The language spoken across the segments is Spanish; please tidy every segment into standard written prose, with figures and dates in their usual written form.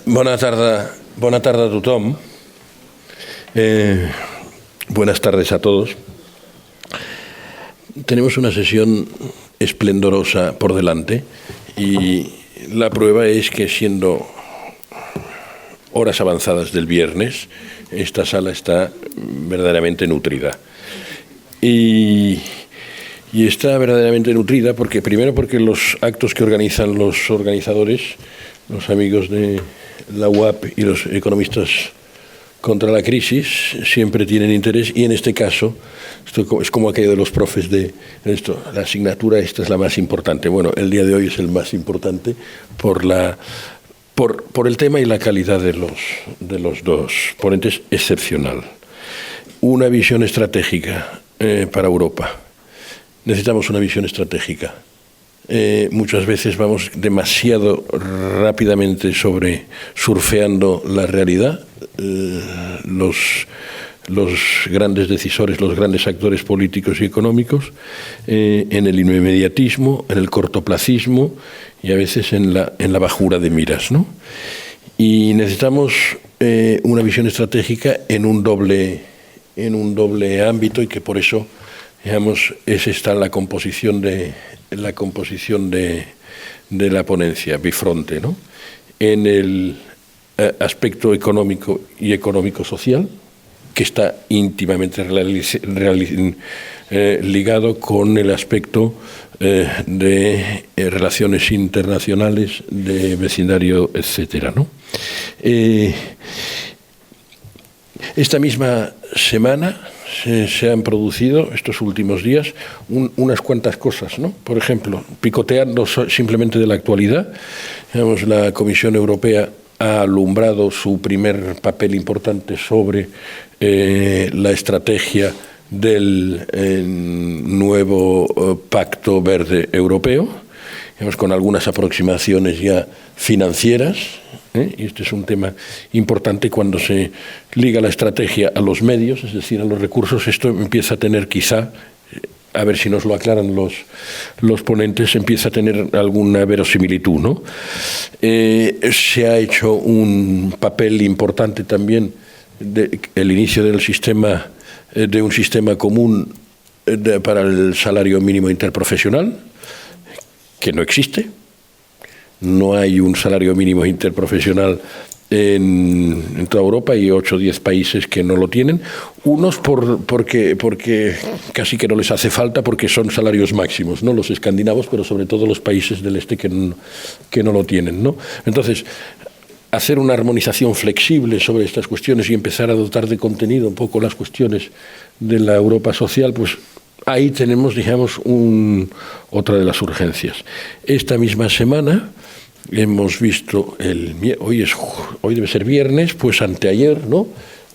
Bona tarda a tothom. Buenas tardes a todos. Tenemos una sesión esplendorosa por delante y la prueba es que, siendo horas avanzadas del viernes, esta sala está verdaderamente nutrida. Y está verdaderamente nutrida porque, primero, porque los actos que organizan los organizadores, los amigos de la UAP y los economistas contra la crisis, siempre tienen interés, y en este caso, esto es como aquello de los profes de esto, la asignatura esta es la más importante. Bueno, el día de hoy es el más importante por el tema y la calidad de los dos ponentes, excepcional. Una visión estratégica para Europa. Necesitamos una visión estratégica. Muchas veces vamos demasiado rápidamente surfeando la realidad. Los grandes decisores, los grandes actores políticos y económicos, en el inmediatismo, en el cortoplacismo y a veces en la bajura de miras, ¿no? Y necesitamos una visión estratégica en un doble ámbito, y que por eso, digamos, está la composición de la ponencia bifronte, ¿no? En el aspecto económico y económico-social, que está íntimamente ligado con el aspecto de relaciones internacionales, de vecindario, etcétera, ¿no? Esta misma semana se han producido, estos últimos días, unas cuantas cosas, ¿no? Por ejemplo, picoteando simplemente de la actualidad, digamos, la Comisión Europea ha alumbrado su primer papel importante sobre la estrategia del nuevo Pacto Verde Europeo, digamos, con algunas aproximaciones ya financieras. Y este es un tema importante cuando se liga la estrategia a los medios, es decir, a los recursos. Esto empieza a tener, quizá, a ver si nos lo aclaran los ponentes, empieza a tener alguna verosimilitud, ¿no? Se ha hecho un papel importante también el inicio de un sistema común para el salario mínimo interprofesional, que no existe. No hay un salario mínimo interprofesional en toda Europa, y 8 o 10 países que no lo tienen. Unos porque casi que no les hace falta, porque son salarios máximos, ¿no? Los escandinavos, pero sobre todo los países del este que no lo tienen, ¿no? Entonces, hacer una armonización flexible sobre estas cuestiones y empezar a dotar de contenido un poco las cuestiones de la Europa social, pues ahí tenemos, digamos, otra de las urgencias. Esta misma semana hemos visto, hoy debe ser viernes, pues anteayer, ¿no?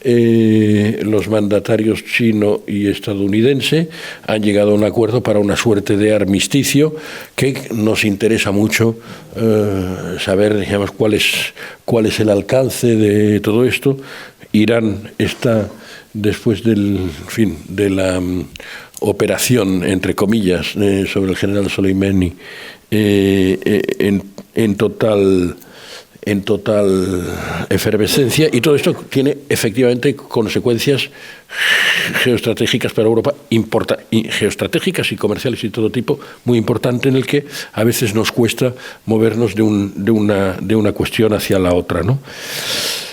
Los mandatarios chino y estadounidense han llegado a un acuerdo para una suerte de armisticio que nos interesa mucho saber, digamos, cuál es el alcance de todo esto. Irán está, después de la operación, entre comillas, sobre el general Soleimani, en total efervescencia, y todo esto tiene efectivamente consecuencias geoestratégicas para Europa, geoestratégicas y comerciales y todo tipo, muy importante, en el que a veces nos cuesta movernos de una cuestión hacia la otra, ¿no?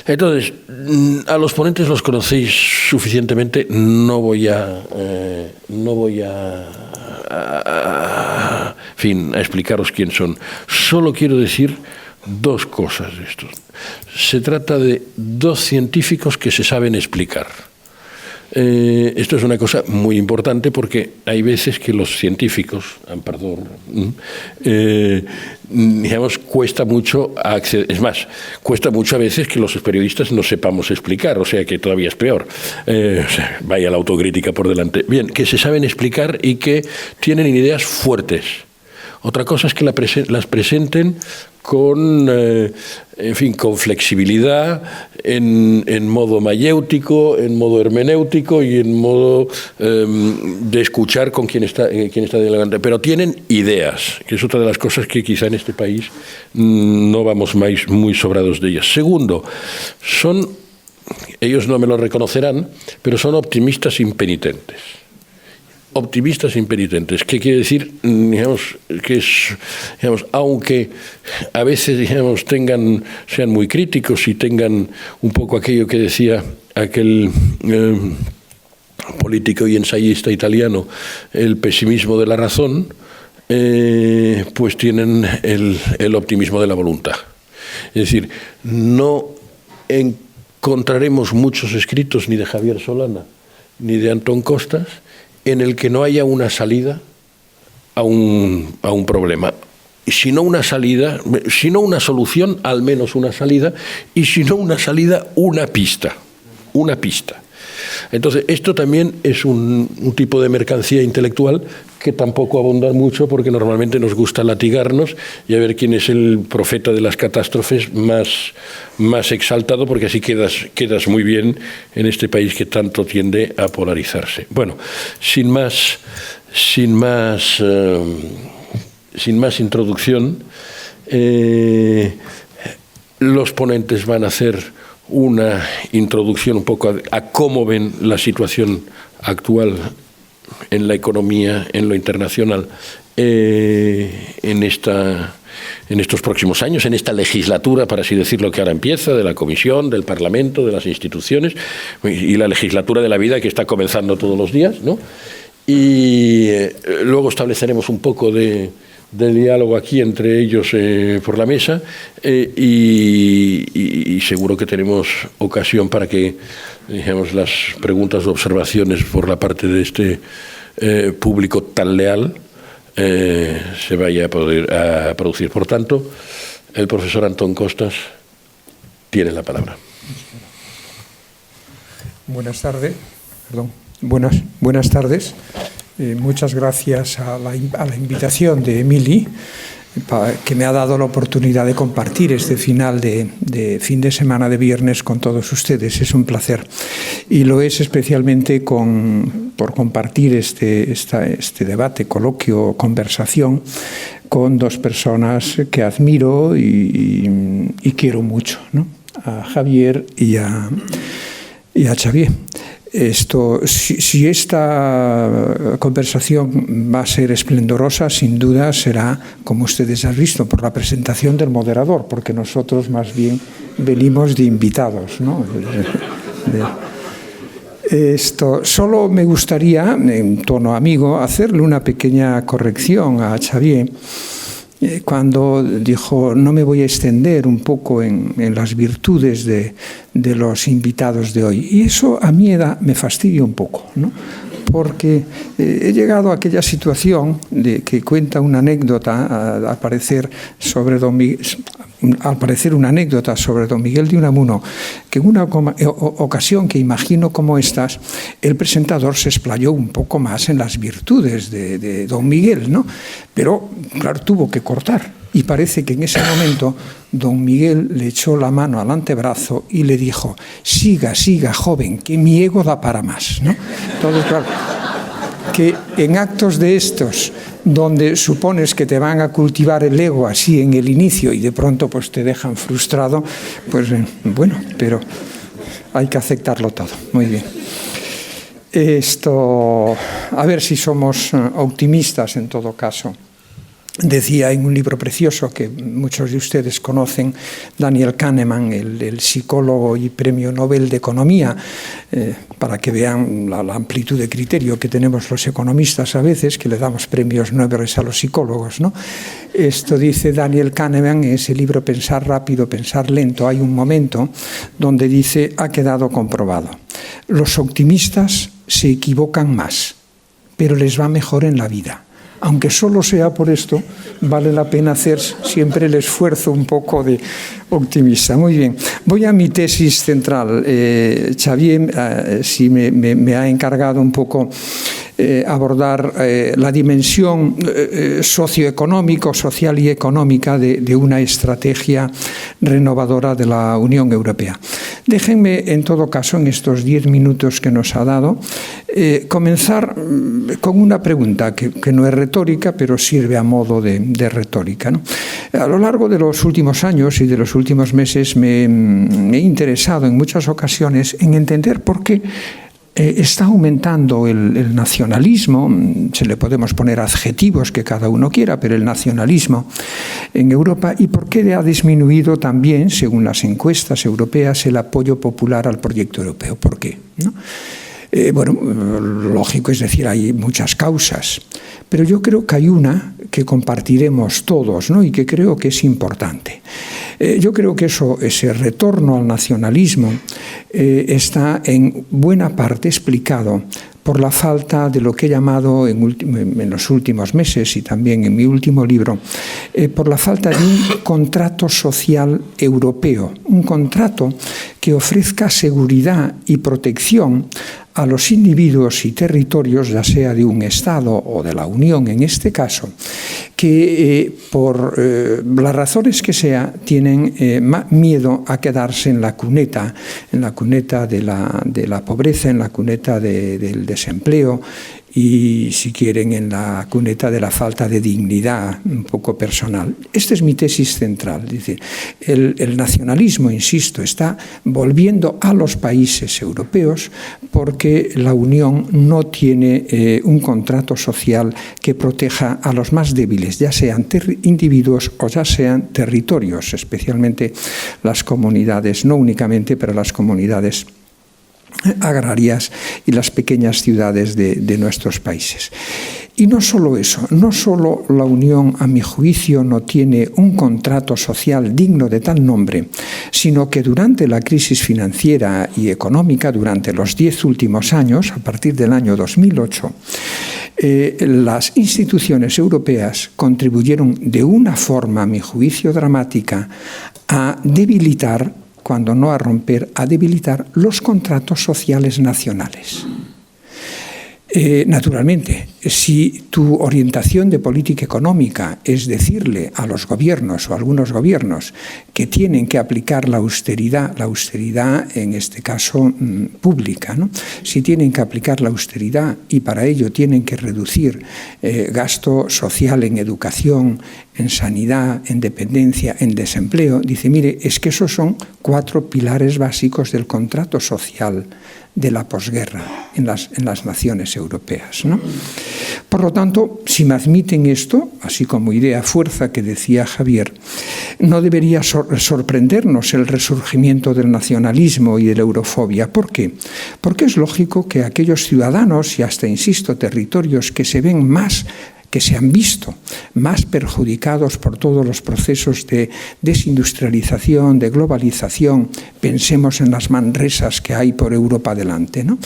Entonces, a los ponentes los conocéis suficientemente, no voy a explicaros quién son. Solo quiero decir dos cosas de esto. Se trata de dos científicos que se saben explicar. Esto es una cosa muy importante, porque hay veces que los científicos, digamos, cuesta mucho acceder. Es más, cuesta mucho a veces que los periodistas no sepamos explicar, o sea que todavía es peor. Vaya la autocrítica por delante. Bien, que se saben explicar y que tienen ideas fuertes. Otra cosa es que las presenten con flexibilidad, en modo mayéutico, en modo hermenéutico y en modo de escuchar con quien está delante. Pero tienen ideas, que es otra de las cosas que quizá en este país no vamos muy sobrados de ellas. Segundo, ellos no me lo reconocerán, pero son optimistas impenitentes. Optimistas impenitentes, ¿qué quiere decir? Aunque a veces sean muy críticos y tengan un poco aquello que decía aquel político y ensayista italiano, el pesimismo de la razón, pues tienen el optimismo de la voluntad. Es decir, no encontraremos muchos escritos ni de Javier Solana ni de Antón Costas en el que no haya una salida a un problema. Y si no una salida, si no una solución, al menos una salida, y si no una salida, una pista. Una pista. Entonces, esto también es un tipo de mercancía intelectual que tampoco abunda mucho, porque normalmente nos gusta latigarnos y a ver quién es el profeta de las catástrofes más exaltado, porque así quedas muy bien en este país que tanto tiende a polarizarse. Bueno, sin más introducción, los ponentes van a hacer una introducción un poco a cómo ven la situación actual en la economía, en lo internacional, en estos próximos años, en esta legislatura, para así decirlo, que ahora empieza, de la Comisión, del Parlamento, de las instituciones, y la legislatura de la vida que está comenzando todos los días, ¿no? Y luego estableceremos un poco de diálogo aquí entre ellos por la mesa, y seguro que tenemos ocasión para que, digamos, las preguntas o observaciones por la parte de este público tan leal se vaya a poder producir. Por tanto, el profesor Antón Costas tiene la palabra. Buenas tardes. Buenas tardes. Muchas gracias a la invitación de Emily, que me ha dado la oportunidad de compartir este final de fin de semana de viernes con todos ustedes. Es un placer. Y lo es especialmente por compartir este debate, coloquio, conversación con dos personas que admiro y quiero mucho, ¿no? A Javier y a Xavier. Si esta conversación va a ser esplendorosa, sin duda será, como ustedes han visto, por la presentación del moderador, porque nosotros más bien venimos de invitados, ¿no? Solo me gustaría, en tono amigo, hacerle una pequeña corrección a Xavier, cuando dijo: no me voy a extender un poco en las virtudes de los invitados de hoy. Y eso a mi edad me fastidia un poco, ¿no? Porque he llegado a aquella situación de que cuenta una anécdota, al parecer una anécdota sobre don Miguel de Unamuno, que en una ocasión que imagino como estas, el presentador se explayó un poco más en las virtudes de don Miguel, ¿no? Pero, claro, tuvo que cortar. Y parece que en ese momento don Miguel le echó la mano al antebrazo y le dijo: siga, joven, que mi ego da para más, ¿no? Entonces, claro, que en actos de estos, donde supones que te van a cultivar el ego así en el inicio y de pronto pues te dejan frustrado, pues bueno, pero hay que aceptarlo todo. Muy bien. A ver si somos optimistas en todo caso. Decía en un libro precioso que muchos de ustedes conocen, Daniel Kahneman, el psicólogo y premio Nobel de Economía, para que vean la amplitud de criterio que tenemos los economistas a veces, que le damos premios Nobel a los psicólogos, ¿no? Esto dice Daniel Kahneman en ese libro Pensar rápido, pensar lento. Hay un momento donde dice: ha quedado comprobado. Los optimistas se equivocan más, pero les va mejor en la vida. Aunque solo sea por esto, vale la pena hacer siempre el esfuerzo un poco de optimista. Muy bien, voy a mi tesis central. Xavier sí me ha encargado un poco abordar la dimensión socioeconómica, social y económica de una estrategia renovadora de la Unión Europea. Déjenme, en todo caso, en estos 10 minutos que nos ha dado, comenzar con una pregunta que no es retórica, pero sirve a modo de retórica, ¿no? A lo largo de los últimos años y de los últimos meses me he interesado en muchas ocasiones en entender por qué está aumentando el nacionalismo. Se le podemos poner adjetivos que cada uno quiera, pero el nacionalismo en Europa, y por qué ha disminuido también, según las encuestas europeas, el apoyo popular al proyecto europeo. ¿Por qué? ¿No? Bueno, lógico, es decir, hay muchas causas, pero yo creo que hay una que compartiremos todos, ¿no? Y que creo que es importante. Yo creo que ese retorno al nacionalismo está en buena parte explicado por la falta de lo que he llamado en los últimos meses y también en mi último libro, por la falta de un contrato social europeo, un contrato que ofrezca seguridad y protección a los individuos y territorios, ya sea de un Estado o de la Unión en este caso, que por las razones que sea tienen miedo a quedarse en la cuneta de la pobreza, en la cuneta del desempleo y, si quieren, en la cuneta de la falta de dignidad un poco personal. Esta es mi tesis central. Es decir, el nacionalismo, insisto, está volviendo a los países europeos porque la Unión no tiene un contrato social que proteja a los más débiles, ya sean individuos o ya sean territorios, especialmente las comunidades, no únicamente, pero las comunidades agrarias y las pequeñas ciudades de nuestros países. Y no solo eso, no solo la Unión, a mi juicio, no tiene un contrato social digno de tal nombre, sino que durante la crisis financiera y económica, durante los 10 últimos años, a partir del año 2008, las instituciones europeas contribuyeron de una forma, a mi juicio, dramática a debilitar, cuando no a romper, a debilitar los contratos sociales nacionales. Naturalmente, si tu orientación de política económica es decirle a los gobiernos o a algunos gobiernos que tienen que aplicar la austeridad en este caso pública, ¿no? Si tienen que aplicar la austeridad y para ello tienen que reducir gasto social en educación, en sanidad, en dependencia, en desempleo, dice, mire, es que esos son 4 pilares básicos del contrato social de la posguerra en las naciones europeas, ¿no? Por lo tanto, si me admiten esto, así como idea fuerza que decía Javier, no debería sorprendernos el resurgimiento del nacionalismo y de la eurofobia. ¿Por qué? Porque es lógico que aquellos ciudadanos y hasta, insisto, territorios que se han visto más perjudicados por todos los procesos de desindustrialización, de globalización, pensemos en las Manresas que hay por Europa delante, ¿no?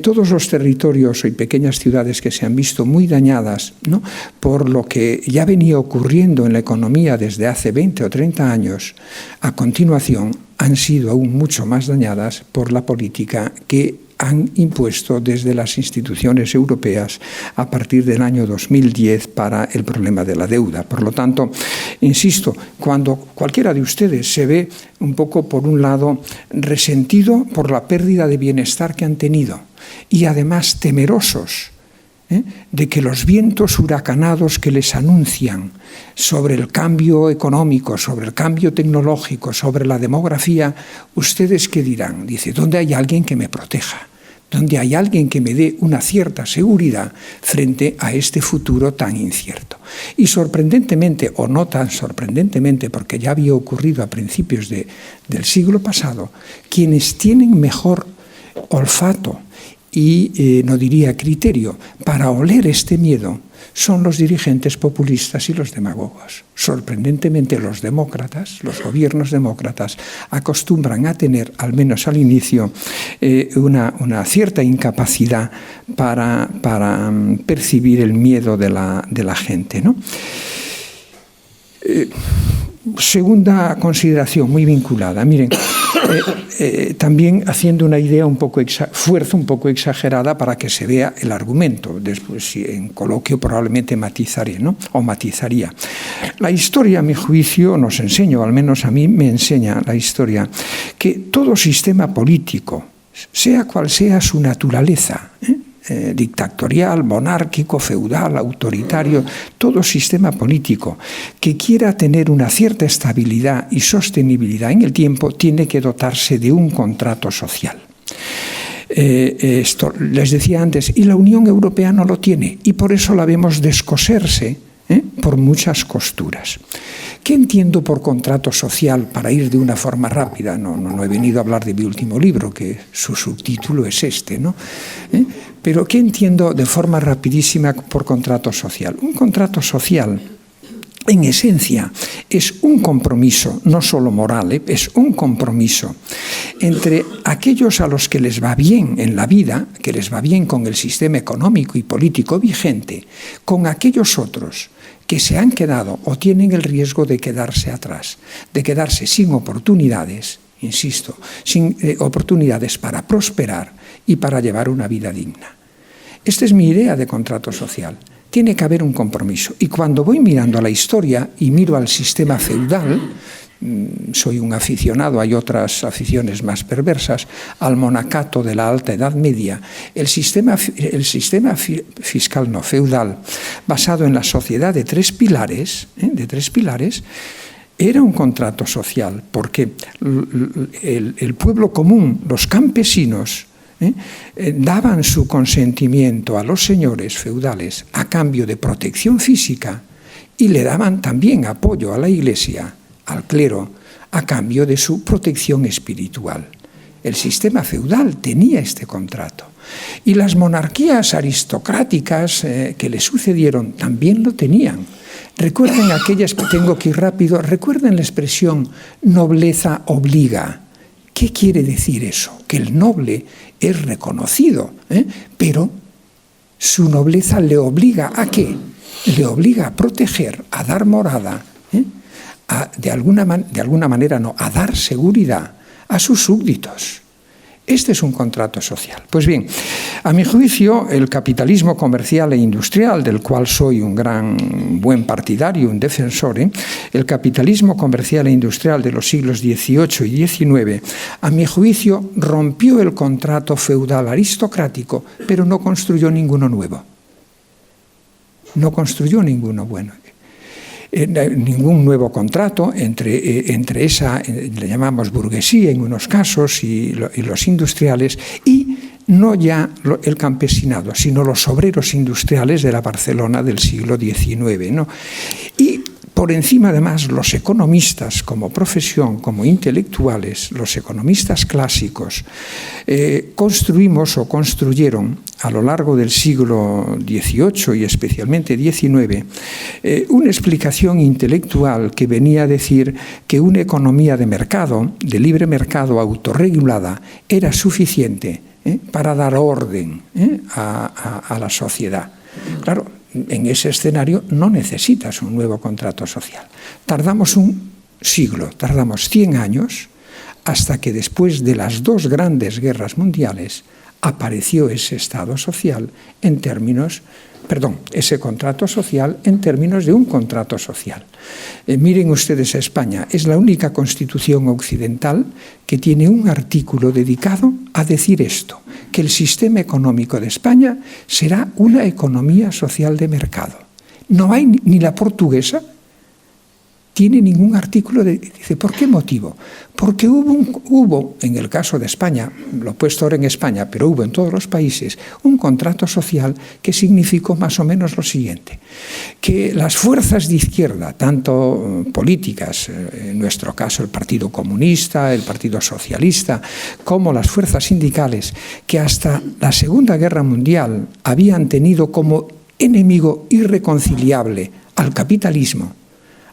Todos los territorios y pequeñas ciudades que se han visto muy dañadas, ¿no?, por lo que ya venía ocurriendo en la economía desde hace 20 o 30 años, a continuación han sido aún mucho más dañadas por la política que han impuesto desde las instituciones europeas a partir del año 2010 para el problema de la deuda. Por lo tanto, insisto, cuando cualquiera de ustedes se ve un poco, por un lado, resentido por la pérdida de bienestar que han tenido y además temerosos de que los vientos huracanados que les anuncian sobre el cambio económico, sobre el cambio tecnológico, sobre la demografía, ¿ustedes qué dirán? Dice, ¿dónde hay alguien que me proteja? ¿Dónde hay alguien que me dé una cierta seguridad frente a este futuro tan incierto? Y sorprendentemente, o no tan sorprendentemente, porque ya había ocurrido a principios del siglo pasado, quienes tienen mejor olfato y, no diría criterio, para oler este miedo, son los dirigentes populistas y los demagogos. Sorprendentemente, los demócratas, los gobiernos demócratas, acostumbran a tener, al menos al inicio, una cierta incapacidad para percibir el miedo de la gente, ¿no? Segunda consideración muy vinculada. Miren, también haciendo una idea fuerza un poco exagerada para que se vea el argumento. Después, si en coloquio probablemente matizaré, ¿no? O matizaría. La historia, a mi juicio, nos enseña, o al menos a mí me enseña la historia, que todo sistema político, sea cual sea su naturaleza, dictatorial, monárquico, feudal, autoritario, todo sistema político que quiera tener una cierta estabilidad y sostenibilidad en el tiempo tiene que dotarse de un contrato social. Esto les decía antes, y la Unión Europea no lo tiene, y por eso la vemos descoserse por muchas costuras. ¿Qué entiendo por contrato social para ir de una forma rápida? No he venido a hablar de mi último libro, que su subtítulo es este, ¿no? Pero ¿qué entiendo de forma rapidísima por contrato social? Un contrato social, en esencia, es un compromiso, no solo moral, es un compromiso entre aquellos a los que les va bien en la vida, que les va bien con el sistema económico y político vigente, con aquellos otros que se han quedado o tienen el riesgo de quedarse atrás, de quedarse sin oportunidades, insisto, sin oportunidades para prosperar y para llevar una vida digna. Esta es mi idea de contrato social. Tiene que haber un compromiso. Y cuando voy mirando a la historia y miro al sistema feudal, soy un aficionado, hay otras aficiones más perversas, al monacato de la Alta Edad Media, el sistema fiscal no feudal, basado en la sociedad de tres pilares, era un contrato social, porque el pueblo común, los campesinos, daban su consentimiento a los señores feudales a cambio de protección física y le daban también apoyo a la Iglesia, al clero, a cambio de su protección espiritual. El sistema feudal tenía este contrato. Y las monarquías aristocráticas que le sucedieron también lo tenían. Recuerden aquellas que tengo que ir rápido, recuerden la expresión nobleza obliga. ¿Qué quiere decir eso? Que el noble es reconocido, pero su nobleza le obliga ¿a qué? Le obliga a proteger, a dar morada, de alguna manera a dar seguridad a sus súbditos. Este es un contrato social. Pues bien, a mi juicio, el capitalismo comercial e industrial, del cual soy un buen partidario, un defensor, el capitalismo comercial e industrial de los siglos XVIII y XIX, a mi juicio, rompió el contrato feudal aristocrático, pero no construyó ninguno nuevo. No construyó ninguno bueno. Ningún nuevo contrato entre esa, le llamamos burguesía en unos casos, y los industriales, y no ya el campesinado, sino los obreros industriales de la Barcelona del siglo XIX, ¿no? Y por encima, además, los economistas como profesión, como intelectuales, los economistas clásicos, construyeron a lo largo del siglo XVIII y especialmente XIX, una explicación intelectual que venía a decir que una economía de mercado, de libre mercado autorregulada, era suficiente para dar orden a la sociedad. Claro, en ese escenario no necesitas un nuevo contrato social. Tardamos un siglo, tardamos 100 años, hasta que después de las dos grandes guerras mundiales apareció ese Estado social ese contrato social en términos de un contrato social. Miren ustedes a España, es la única constitución occidental que tiene un artículo dedicado a decir esto, que el sistema económico de España será una economía social de mercado. No hay ni la portuguesa, tiene ningún artículo, dice, ¿por qué motivo? Porque hubo, en el caso de España, lo he puesto ahora en España, pero hubo en todos los países, un contrato social que significó más o menos lo siguiente, que las fuerzas de izquierda, tanto políticas, en nuestro caso el Partido Comunista, el Partido Socialista, como las fuerzas sindicales, que hasta la Segunda Guerra Mundial habían tenido como enemigo irreconciliable al capitalismo,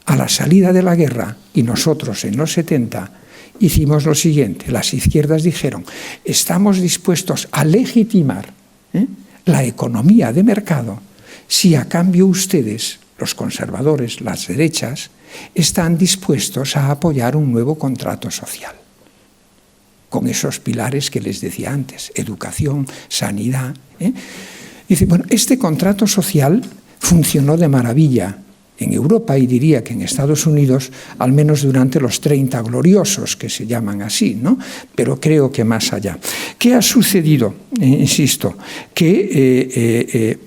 a la salida de la guerra, y nosotros en los 70 hicimos lo siguiente, las izquierdas dijeron, estamos dispuestos a legitimar la economía de mercado si a cambio ustedes, los conservadores, las derechas, están dispuestos a apoyar un nuevo contrato social. con esos pilares que les decía antes, educación, sanidad. Dice, bueno, este contrato social funcionó de maravilla en Europa y diría que en Estados Unidos, al menos durante los 30 gloriosos, que se llaman así, ¿no? Pero creo que más allá. ¿Qué ha sucedido? Insisto, que,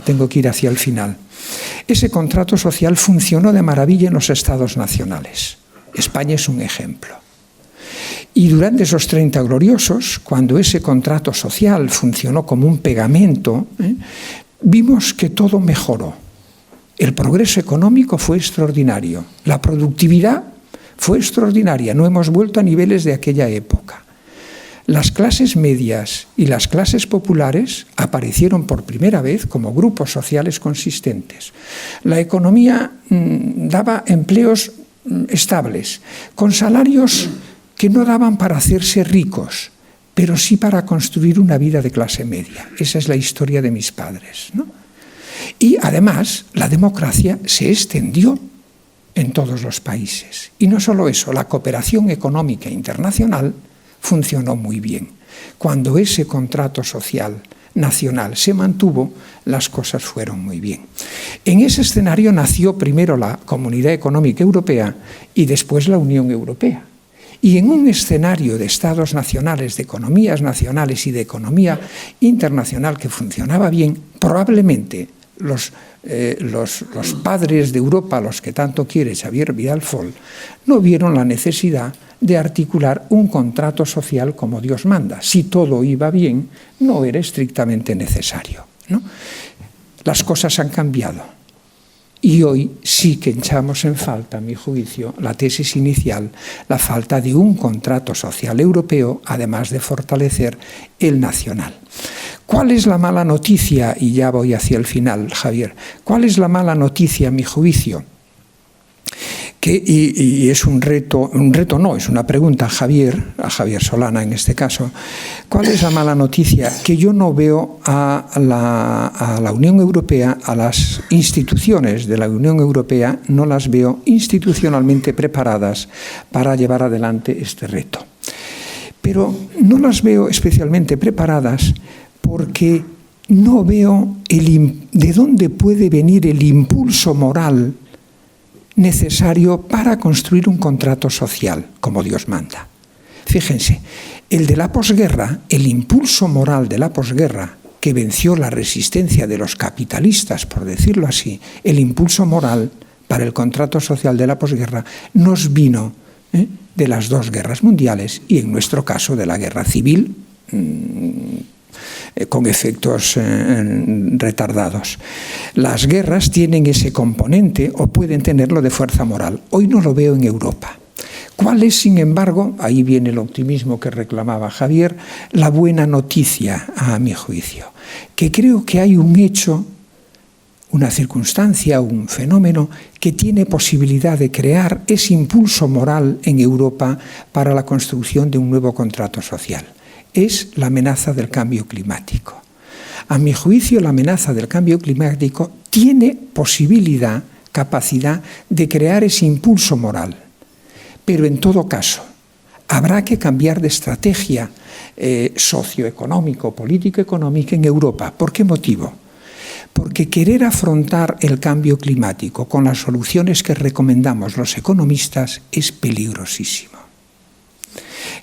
tengo que ir hacia el final. Ese contrato social funcionó de maravilla en los estados nacionales. España es un ejemplo. Y durante esos 30 gloriosos, cuando ese contrato social funcionó como un pegamento, vimos que todo mejoró. El progreso económico fue extraordinario, la productividad fue extraordinaria, no hemos vuelto a niveles de aquella época. Las clases medias y las clases populares aparecieron por primera vez como grupos sociales consistentes. La economía daba empleos estables, con salarios que no daban para hacerse ricos, pero sí para construir una vida de clase media. Esa es la historia de mis padres, ¿no? Y además, la democracia se extendió en todos los países. Y no solo eso, la cooperación económica internacional funcionó muy bien. Cuando ese contrato social nacional se mantuvo, las cosas fueron muy bien. En ese escenario nació primero la Comunidad Económica Europea y después la Unión Europea. Y en un escenario de estados nacionales, de economías nacionales y de economía internacional que funcionaba bien, probablemente los padres de Europa, a los que tanto quiere Xavier Vidal-Fol, no vieron la necesidad de articular un contrato social como Dios manda. Si todo iba bien, no era estrictamente necesario, ¿no? Las cosas han cambiado. Y hoy sí que echamos en falta, a mi juicio, la tesis inicial, la falta de un contrato social europeo, además de fortalecer el nacional. ¿Cuál es la mala noticia? Y ya voy hacia el final, Javier. ¿Cuál es la mala noticia, a mi juicio? Y es un reto no, es una pregunta a Javier Solana en este caso. ¿Cuál es la mala noticia? Que yo no veo a la Unión Europea, a las instituciones de la Unión Europea, no las veo institucionalmente preparadas para llevar adelante este reto. Pero no las veo especialmente preparadas porque no veo de dónde puede venir el impulso moral necesario para construir un contrato social, como Dios manda. Fíjense, el de la posguerra, el impulso moral de la posguerra, que venció la resistencia de los capitalistas, por decirlo así, el impulso moral para el contrato social de la posguerra, nos vino de las dos guerras mundiales y, en nuestro caso, de la guerra civil, con efectos retardados. Las guerras tienen ese componente o pueden tenerlo de fuerza moral. Hoy no lo veo en Europa. ¿Cuál es, sin embargo, ahí viene el optimismo que reclamaba Javier, la buena noticia, a mi juicio? Que creo que hay un hecho, una circunstancia, un fenómeno que tiene posibilidad de crear ese impulso moral en Europa para la construcción de un nuevo contrato social. Es la amenaza del cambio climático. A mi juicio, la amenaza del cambio climático tiene posibilidad, capacidad de crear ese impulso moral. Pero en todo caso, habrá que cambiar de estrategia socioeconómico, político-económica en Europa. ¿Por qué motivo? Porque querer afrontar el cambio climático con las soluciones que recomendamos los economistas es peligrosísimo.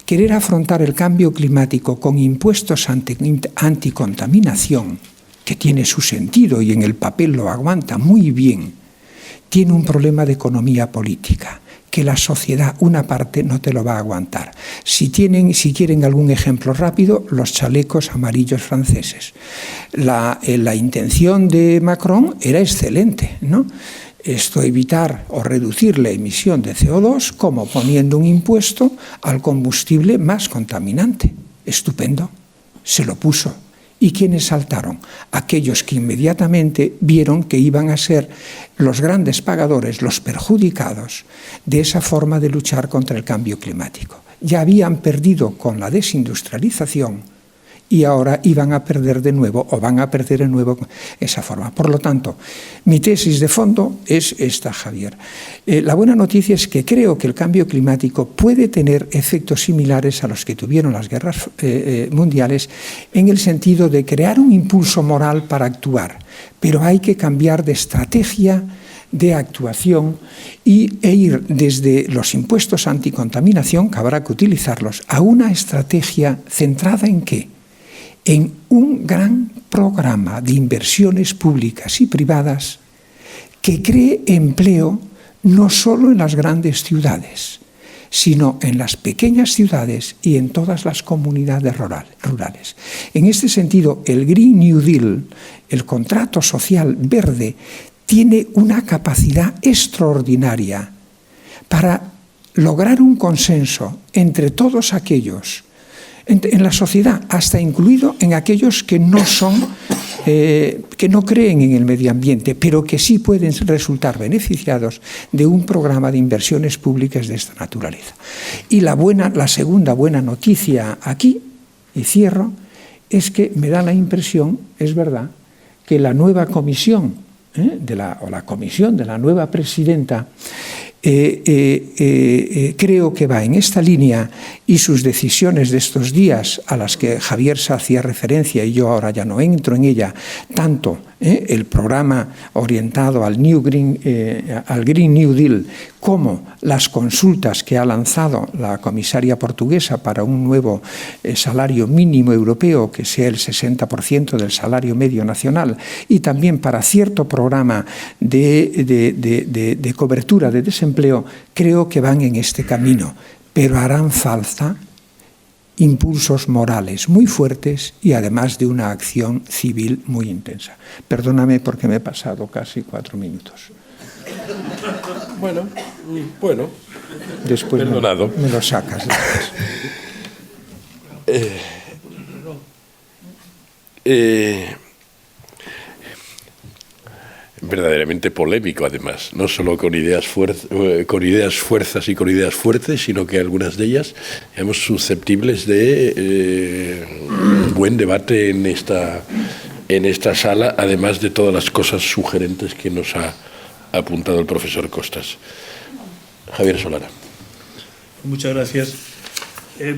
Querer afrontar el cambio climático con impuestos anticontaminación, que tiene su sentido y en el papel lo aguanta muy bien, tiene un problema de economía política, que la sociedad, una parte, no te lo va a aguantar. Si quieren algún ejemplo rápido, los chalecos amarillos franceses. La intención de Macron era excelente, ¿no? Esto evitar o reducir la emisión de CO2 como poniendo un impuesto al combustible más contaminante. Estupendo. Se lo puso. ¿Y quiénes saltaron? Aquellos que inmediatamente vieron que iban a ser los grandes pagadores, los perjudicados de esa forma de luchar contra el cambio climático. Ya habían perdido con la desindustrialización y ahora iban a perder de nuevo o van a perder de nuevo esa forma. Por lo tanto, mi tesis de fondo es esta, Javier. La buena noticia es que creo que el cambio climático puede tener efectos similares a los que tuvieron las guerras mundiales, en el sentido de crear un impulso moral para actuar, pero hay que cambiar de estrategia de actuación e ir desde los impuestos anticontaminación, que habrá que utilizarlos, a una estrategia centrada en ¿qué? En un gran programa de inversiones públicas y privadas que cree empleo no solo en las grandes ciudades, sino en las pequeñas ciudades y en todas las comunidades rurales. En este sentido, el Green New Deal, el contrato social verde, tiene una capacidad extraordinaria para lograr un consenso entre todos aquellos en la sociedad, hasta incluido en aquellos que no creen en el medio ambiente, pero que sí pueden resultar beneficiados de un programa de inversiones públicas de esta naturaleza. Y la segunda buena noticia aquí, y cierro, es que me da la impresión, es verdad, que la nueva comisión, la comisión de la nueva presidenta, creo que va en esta línea, y sus decisiones de estos días, a las que Javier se hacía referencia y yo ahora ya no entro en ella, tanto el programa orientado al Green New Deal como las consultas que ha lanzado la comisaria portuguesa para un nuevo salario mínimo europeo que sea el 60% del salario medio nacional, y también para cierto programa de cobertura de desempleo, creo que van en este camino, pero harán falta impulsos morales muy fuertes y además de una acción civil muy intensa. Perdóname porque me he pasado casi 4 minutos. Bueno. Después perdonado. Me lo sacas. Verdaderamente polémico, además, no solo con ideas fuerzas y con ideas fuertes, sino que algunas de ellas somos susceptibles de buen debate en esta sala, además de todas las cosas sugerentes que nos ha apuntado el profesor Costas. Javier Solana. Muchas gracias.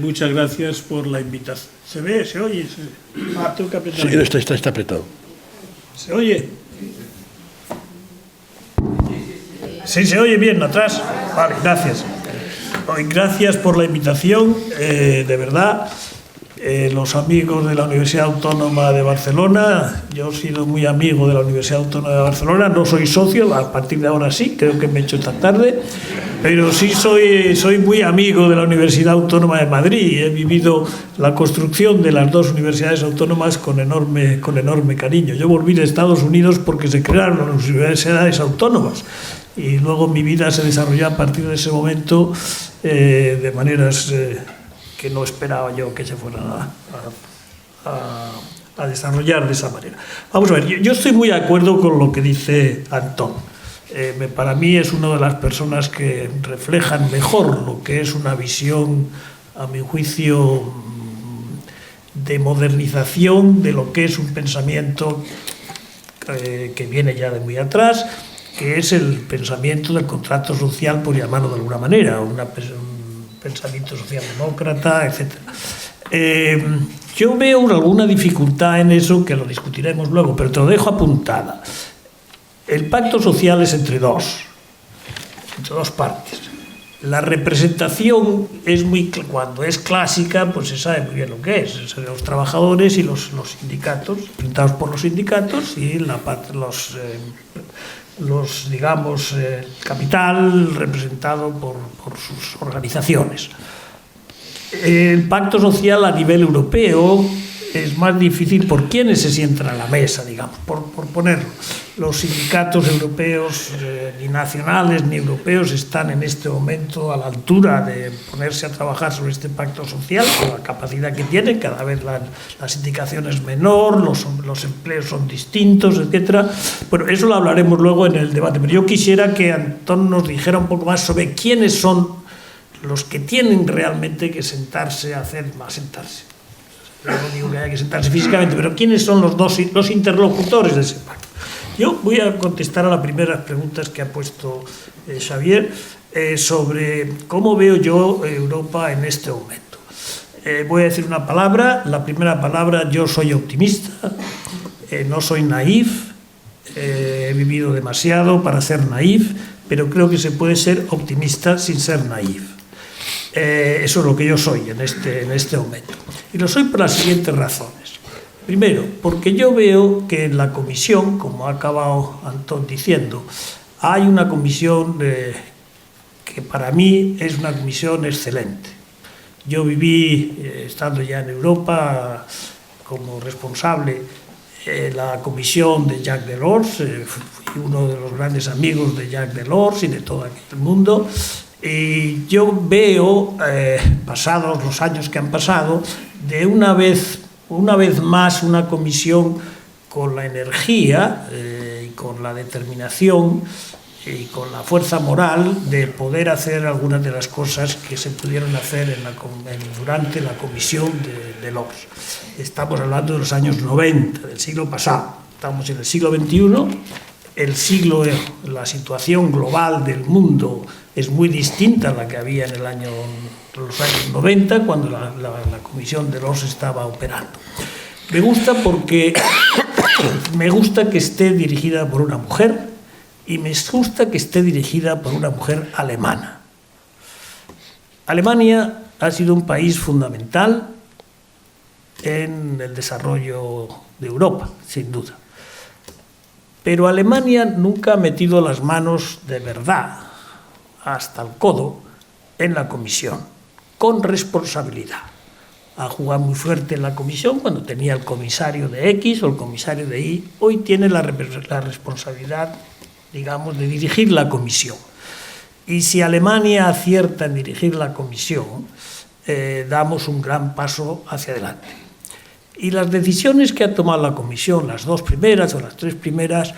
Muchas gracias por la invitación. ¿Se ve? ¿Se oye? Tengo que apretar. Sí, está apretado. ¿Se oye? Sí, se oye bien, atrás. Vale, gracias. Gracias por la invitación, de verdad. Los amigos de la Universidad Autónoma de Barcelona, yo he sido muy amigo de la Universidad Autónoma de Barcelona, no soy socio, a partir de ahora sí, creo que me he hecho esta tarde, pero sí soy muy amigo de la Universidad Autónoma de Madrid. He vivido la construcción de las dos universidades autónomas con enorme cariño. Yo volví de Estados Unidos porque se crearon las universidades autónomas, y luego mi vida se desarrolló a partir de ese momento de maneras que no esperaba yo que se fueran a desarrollar de esa manera. Vamos a ver, yo estoy muy de acuerdo con lo que dice Antón. Para mí es una de las personas que reflejan mejor lo que es una visión, a mi juicio, de modernización de lo que es un pensamiento que viene ya de muy atrás, que es el pensamiento del contrato social, por llamarlo de alguna manera, un pensamiento socialdemócrata, etc. Yo veo alguna dificultad en eso, que lo discutiremos luego, pero te lo dejo apuntada. El pacto social es entre dos partes. La representación es cuando es clásica, pues se sabe muy bien lo que es los trabajadores y los sindicatos, representados por los sindicatos, y digamos, capital representado por sus organizaciones. El pacto social a nivel europeo es más difícil por quienes se sientan a la mesa, digamos, por ponerlo. Los sindicatos europeos, ni nacionales ni europeos, están en este momento a la altura de ponerse a trabajar sobre este pacto social, con la capacidad que tienen. Cada vez la sindicación es menor, los empleos son distintos, etc. Bueno, eso lo hablaremos luego en el debate, pero yo quisiera que Antón nos dijera un poco más sobre quiénes son los que tienen realmente que sentarse. No digo que haya que sentarse físicamente, pero ¿quiénes son los interlocutores de ese pacto? Yo voy a contestar a las primeras preguntas que ha puesto Xavier sobre cómo veo yo Europa en este momento. Voy a decir una palabra. La primera palabra: yo soy optimista, no soy naif. He vivido demasiado para ser naif, pero creo que se puede ser optimista sin ser naif. Eso es lo que yo soy en este momento. Y lo soy por las siguientes razones. Primero, porque yo veo que en la comisión, como ha acabado Antón diciendo, hay una comisión que para mí es una comisión excelente. Yo viví, estando ya en Europa, como responsable en la comisión de Jacques Delors, fui uno de los grandes amigos de Jacques Delors y de todo el mundo. Y yo veo, pasados los años que han pasado, de una vez más una comisión con la energía y con la determinación y con la fuerza moral de poder hacer algunas de las cosas que se pudieron hacer durante la comisión de Delors. Estamos hablando de los años 90, del siglo pasado. Estamos en el siglo XXI. La situación global del mundo es muy distinta a la que había en los años 90, cuando la comisión de Delors estaba operando. Me gusta porque me gusta que esté dirigida por una mujer y me gusta que esté dirigida por una mujer alemana. Alemania ha sido un país fundamental en el desarrollo de Europa, sin duda. Pero Alemania nunca ha metido las manos de verdad, hasta el codo, en la comisión, con responsabilidad. Ha jugado muy fuerte en la comisión cuando tenía el comisario de X o el comisario de Y. Hoy tiene la responsabilidad, digamos, de dirigir la comisión. Y si Alemania acierta en dirigir la comisión, damos un gran paso hacia adelante. Y las decisiones que ha tomado la comisión, las dos primeras o las tres primeras,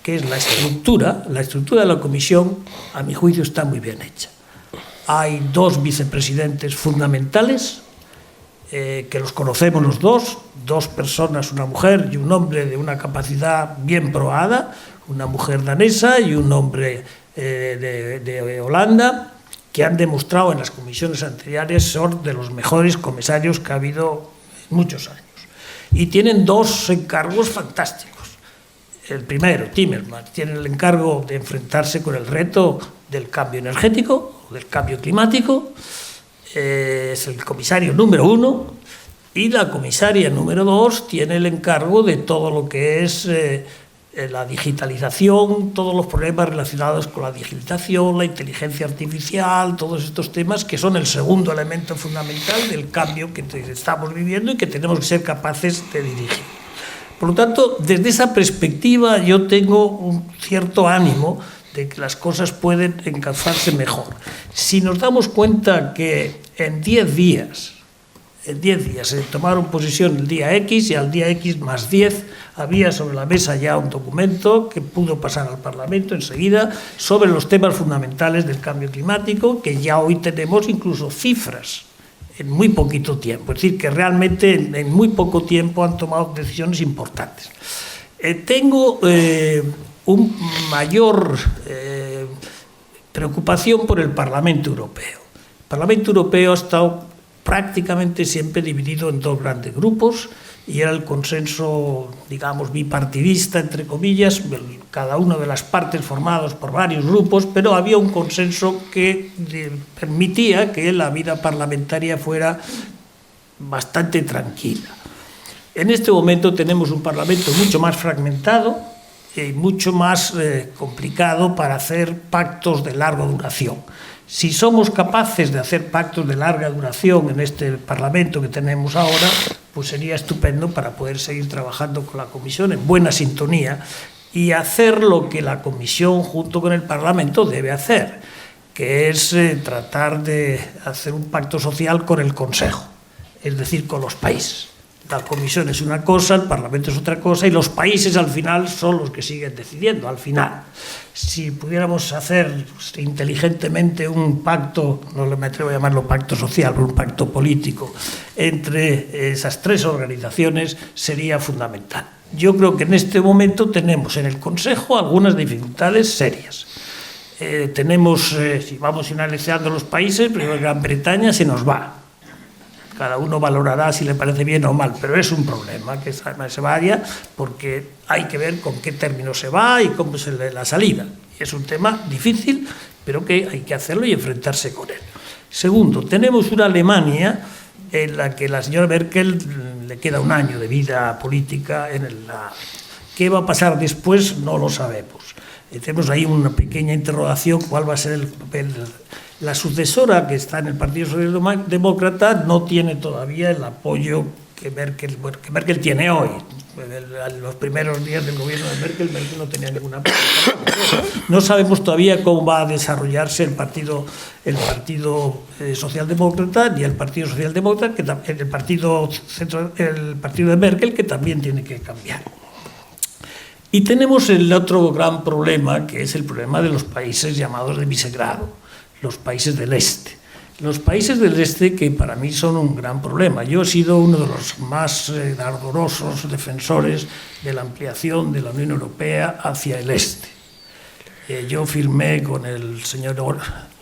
que es la estructura de la comisión, a mi juicio está muy bien hecha. Hay dos vicepresidentes fundamentales, que los conocemos los dos personas, una mujer y un hombre de una capacidad bien probada, una mujer danesa y un hombre de Holanda, que han demostrado en las comisiones anteriores ser de los mejores comisarios que ha habido en muchos años. Y tienen dos encargos fantásticos. El primero, Timmermans, tiene el encargo de enfrentarse con el reto del cambio energético, del cambio climático. Es el comisario número 1, y la comisaria número 2 tiene el encargo de todo lo que es la digitalización, todos los problemas relacionados con la digitalización, la inteligencia artificial, todos estos temas que son el segundo elemento fundamental del cambio que estamos viviendo y que tenemos que ser capaces de dirigir. Por lo tanto, desde esa perspectiva yo tengo un cierto ánimo de que las cosas pueden encauzarse mejor. Si nos damos cuenta que en 10 días se tomaron posesión el día X y al día X más 10 había sobre la mesa ya un documento que pudo pasar al Parlamento enseguida sobre los temas fundamentales del cambio climático, que ya hoy tenemos incluso cifras en muy poquito tiempo. Es decir, que realmente en muy poco tiempo han tomado decisiones importantes. Tengo una mayor preocupación por el Parlamento Europeo. El Parlamento Europeo ha estado prácticamente siempre dividido en dos grandes grupos y era el consenso, digamos, bipartidista, entre comillas, cada una de las partes formadas por varios grupos, pero había un consenso que permitía que la vida parlamentaria fuera bastante tranquila. En este momento tenemos un Parlamento mucho más fragmentado y mucho más complicado para hacer pactos de larga duración. Si somos capaces de hacer pactos de larga duración en este Parlamento que tenemos ahora, pues sería estupendo para poder seguir trabajando con la Comisión en buena sintonía y hacer lo que la Comisión junto con el Parlamento debe hacer, que es tratar de hacer un pacto social con el Consejo, es decir, con los países. La Comisión es una cosa, el Parlamento es otra cosa y los países al final son los que siguen decidiendo. Al final, si pudiéramos hacer inteligentemente un pacto, no me atrevo a llamarlo pacto social, pero un pacto político entre esas tres organizaciones, sería fundamental. Yo creo que en este momento tenemos en el Consejo algunas dificultades serias. Si vamos analizando los países, primero Gran Bretaña se nos va. Cada uno valorará si le parece bien o mal, pero es un problema que se vaya porque hay que ver con qué término se va y cómo es la salida. Es un tema difícil, pero que hay que hacerlo y enfrentarse con él. Segundo, tenemos una Alemania en la que la señora Merkel le queda un año de vida política. ¿Qué va a pasar después? No lo sabemos. Tenemos ahí una pequeña interrogación, ¿cuál va a ser el papel? La sucesora que está en el Partido Socialdemócrata no tiene todavía el apoyo que Merkel tiene hoy. En los primeros días del gobierno de Merkel no tenía ninguna apoyo. No sabemos todavía cómo va a desarrollarse el Partido Socialdemócrata ni el Partido Socialdemócrata, el Partido de Merkel, que también tiene que cambiar. Y tenemos el otro gran problema, que es el problema de los países llamados de Visegrado, los países del Este. Los países del Este, que para mí son un gran problema. Yo he sido uno de los más ardorosos defensores de la ampliación de la Unión Europea hacia el Este. Yo firmé con el señor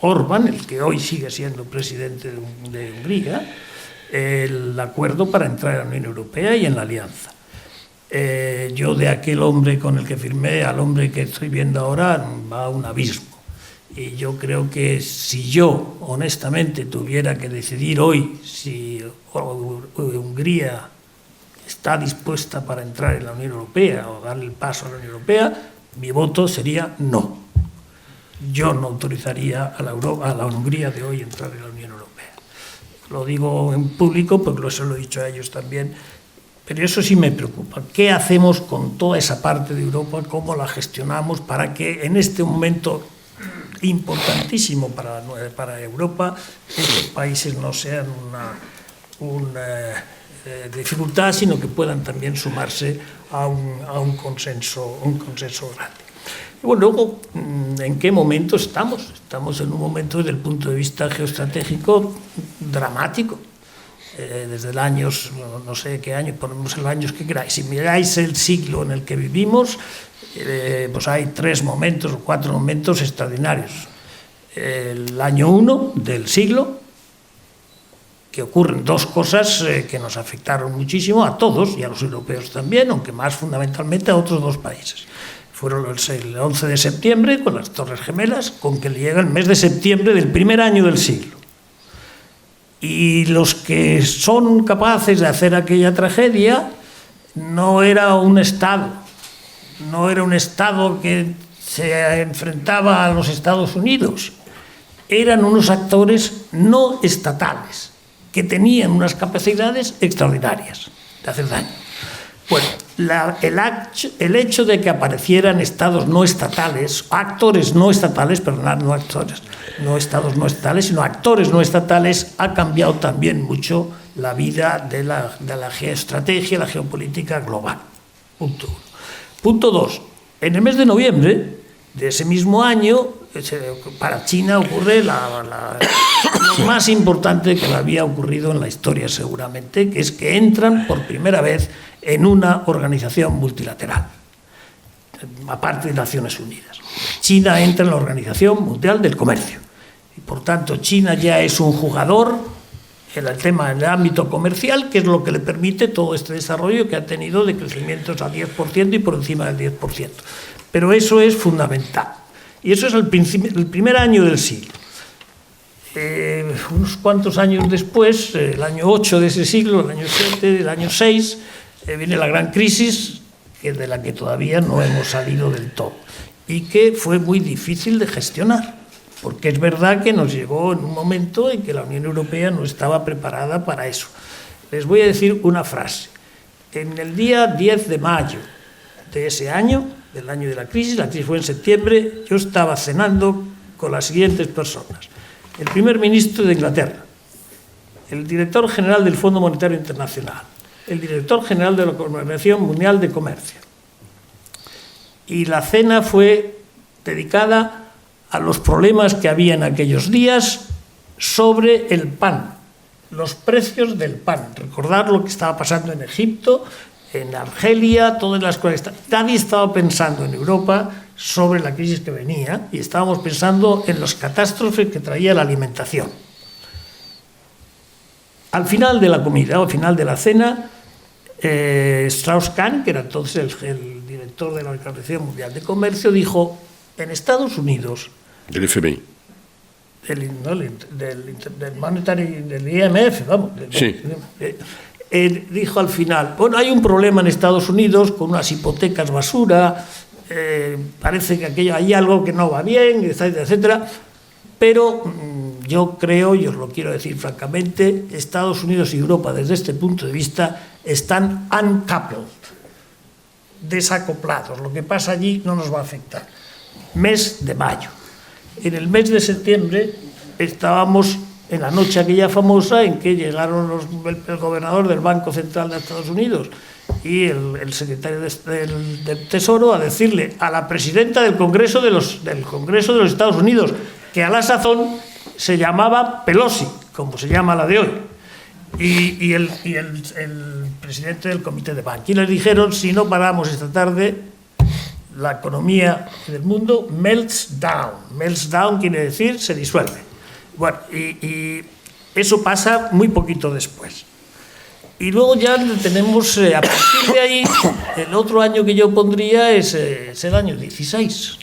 Orbán, el que hoy sigue siendo presidente de Hungría, el acuerdo para entrar en la Unión Europea y en la Alianza. Yo de aquel hombre con el que firmé al hombre que estoy viendo ahora va un abismo. Y yo creo que si yo, honestamente, tuviera que decidir hoy si Hungría está dispuesta para entrar en la Unión Europea o darle el paso a la Unión Europea, mi voto sería no. Yo no autorizaría a la Hungría de hoy entrar en la Unión Europea. Lo digo en público porque se lo he dicho a ellos también, pero eso sí me preocupa. ¿Qué hacemos con toda esa parte de Europa? ¿Cómo la gestionamos para que en este momento importantísimo para Europa estos países no sean una dificultad, sino que puedan también sumarse a un consenso grande? Y bueno, luego, ¿en qué momento estamos? Estamos en un momento, desde el punto de vista geoestratégico, dramático. Desde el año, no sé qué año, ponemos los años que queráis. Si miráis el siglo en el que vivimos, pues hay 3 momentos o 4 momentos extraordinarios. El año 1 del siglo, que ocurren 2 cosas que nos afectaron muchísimo a todos y a los europeos también, aunque más fundamentalmente a otros 2 países. Fueron el 11 de septiembre con las Torres Gemelas, con que llega el mes de septiembre del primer año del siglo. Y los que son capaces de hacer aquella tragedia no era un Estado que se enfrentaba a los Estados Unidos, eran unos actores no estatales que tenían unas capacidades extraordinarias de hacer daño. Bueno, el hecho de que aparecieran estados no estatales, actores no estatales, perdonad, no actores, no estados no estatales, sino actores no estatales, ha cambiado también mucho la vida de la geoestrategia, la geopolítica global. Punto 1. Punto 2. En el mes de noviembre de ese mismo año, para China ocurre lo más importante que le había ocurrido en la historia seguramente, que es que entran por primera vez en una organización multilateral, aparte de Naciones Unidas. China entra en la Organización Mundial del Comercio y por tanto China ya es un jugador en el ámbito comercial, que es lo que le permite todo este desarrollo que ha tenido de crecimientos al 10% y por encima del 10%. Pero eso es fundamental. Y eso es el primer año del siglo. Unos cuantos años después, el año 8 de ese siglo, el año 7, el año 6, viene la gran crisis, de la que todavía no hemos salido del todo, y que fue muy difícil de gestionar, porque es verdad que nos llegó en un momento en que la Unión Europea no estaba preparada para eso. Les voy a decir una frase. En el día 10 de mayo de ese año, del año de la crisis fue en septiembre, yo estaba cenando con las siguientes personas: el primer ministro de Inglaterra, el director general del Fondo Monetario Internacional, el director general de la Organización Mundial de Comercio. Y la cena fue dedicada a los problemas que había en aquellos días sobre el pan, los precios del pan. Recordar lo que estaba pasando en Egipto, en Argelia, todas las cosas. Nadie estaba pensando en Europa sobre la crisis que venía y estábamos pensando en las catástrofes que traía la alimentación. Al final de la comida, al final de la cena, Strauss-Kahn, que era entonces el director de la Organización Mundial de Comercio, dijo: en Estados Unidos, del FMI, del IMF, vamos, dijo al final, bueno, hay un problema en Estados Unidos con unas hipotecas basura, parece que hay algo que no va bien, etcétera, etcétera, pero yo creo, y os lo quiero decir francamente, Estados Unidos y Europa desde este punto de vista están uncoupled, desacoplados. Lo que pasa allí no nos va a afectar. Mes de mayo. En el mes de septiembre estábamos en la noche aquella famosa en que llegaron el gobernador del Banco Central de Estados Unidos y el secretario del Tesoro a decirle a la presidenta del Congreso de los Estados Unidos, que a la sazón se llamaba Pelosi, como se llama la de hoy, y el presidente del Comité de Banqui, les dijeron: si no paramos esta tarde, la economía del mundo melts down. Melts down quiere decir se disuelve. Bueno, y eso pasa muy poquito después. Y luego ya tenemos, a partir de ahí, el otro año que yo pondría es el año 16.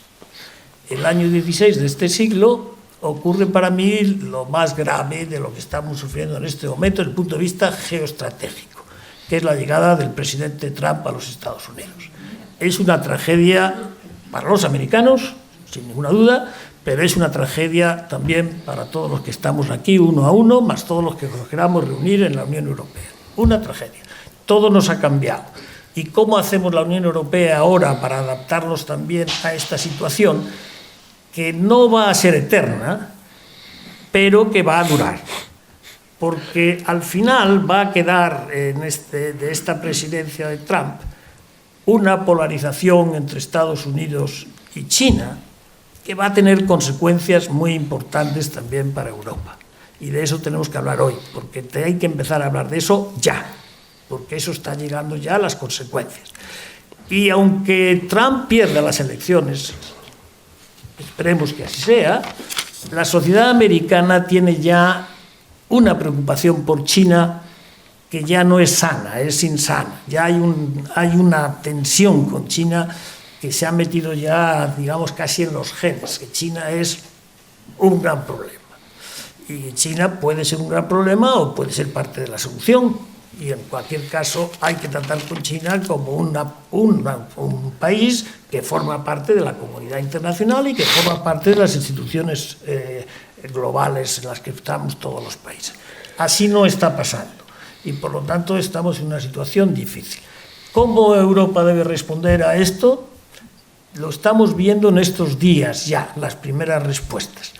El año 16 de este siglo ocurre para mí lo más grave de lo que estamos sufriendo en este momento desde el punto de vista geoestratégico, que es la llegada del presidente Trump a los Estados Unidos. Es una tragedia para los americanos, sin ninguna duda, pero es una tragedia también para todos los que estamos aquí uno a uno, más todos los que nos queramos reunir en la Unión Europea. Una tragedia. Todo nos ha cambiado. ¿Y cómo hacemos la Unión Europea ahora para adaptarnos también a esta situación que no va a ser eterna, pero que va a durar? Porque al final va a quedar de esta presidencia de Trump una polarización entre Estados Unidos y China que va a tener consecuencias muy importantes también para Europa. Y de eso tenemos que hablar hoy, porque hay que empezar a hablar de eso ya, porque eso está llegando ya a las consecuencias. Y aunque Trump pierda las elecciones, esperemos que así sea, la sociedad americana tiene ya una preocupación por China que ya no es sana, es insana. Ya hay una tensión con China que se ha metido ya, digamos, casi en los genes, que China es un gran problema. Y China puede ser un gran problema o puede ser parte de la solución. Y en cualquier caso hay que tratar con China como un país que forma parte de la comunidad internacional y que forma parte de las instituciones globales en las que estamos todos los países. Así no está pasando y por lo tanto estamos en una situación difícil. ¿Cómo Europa debe responder a esto? Lo estamos viendo en estos días ya, las primeras respuestas.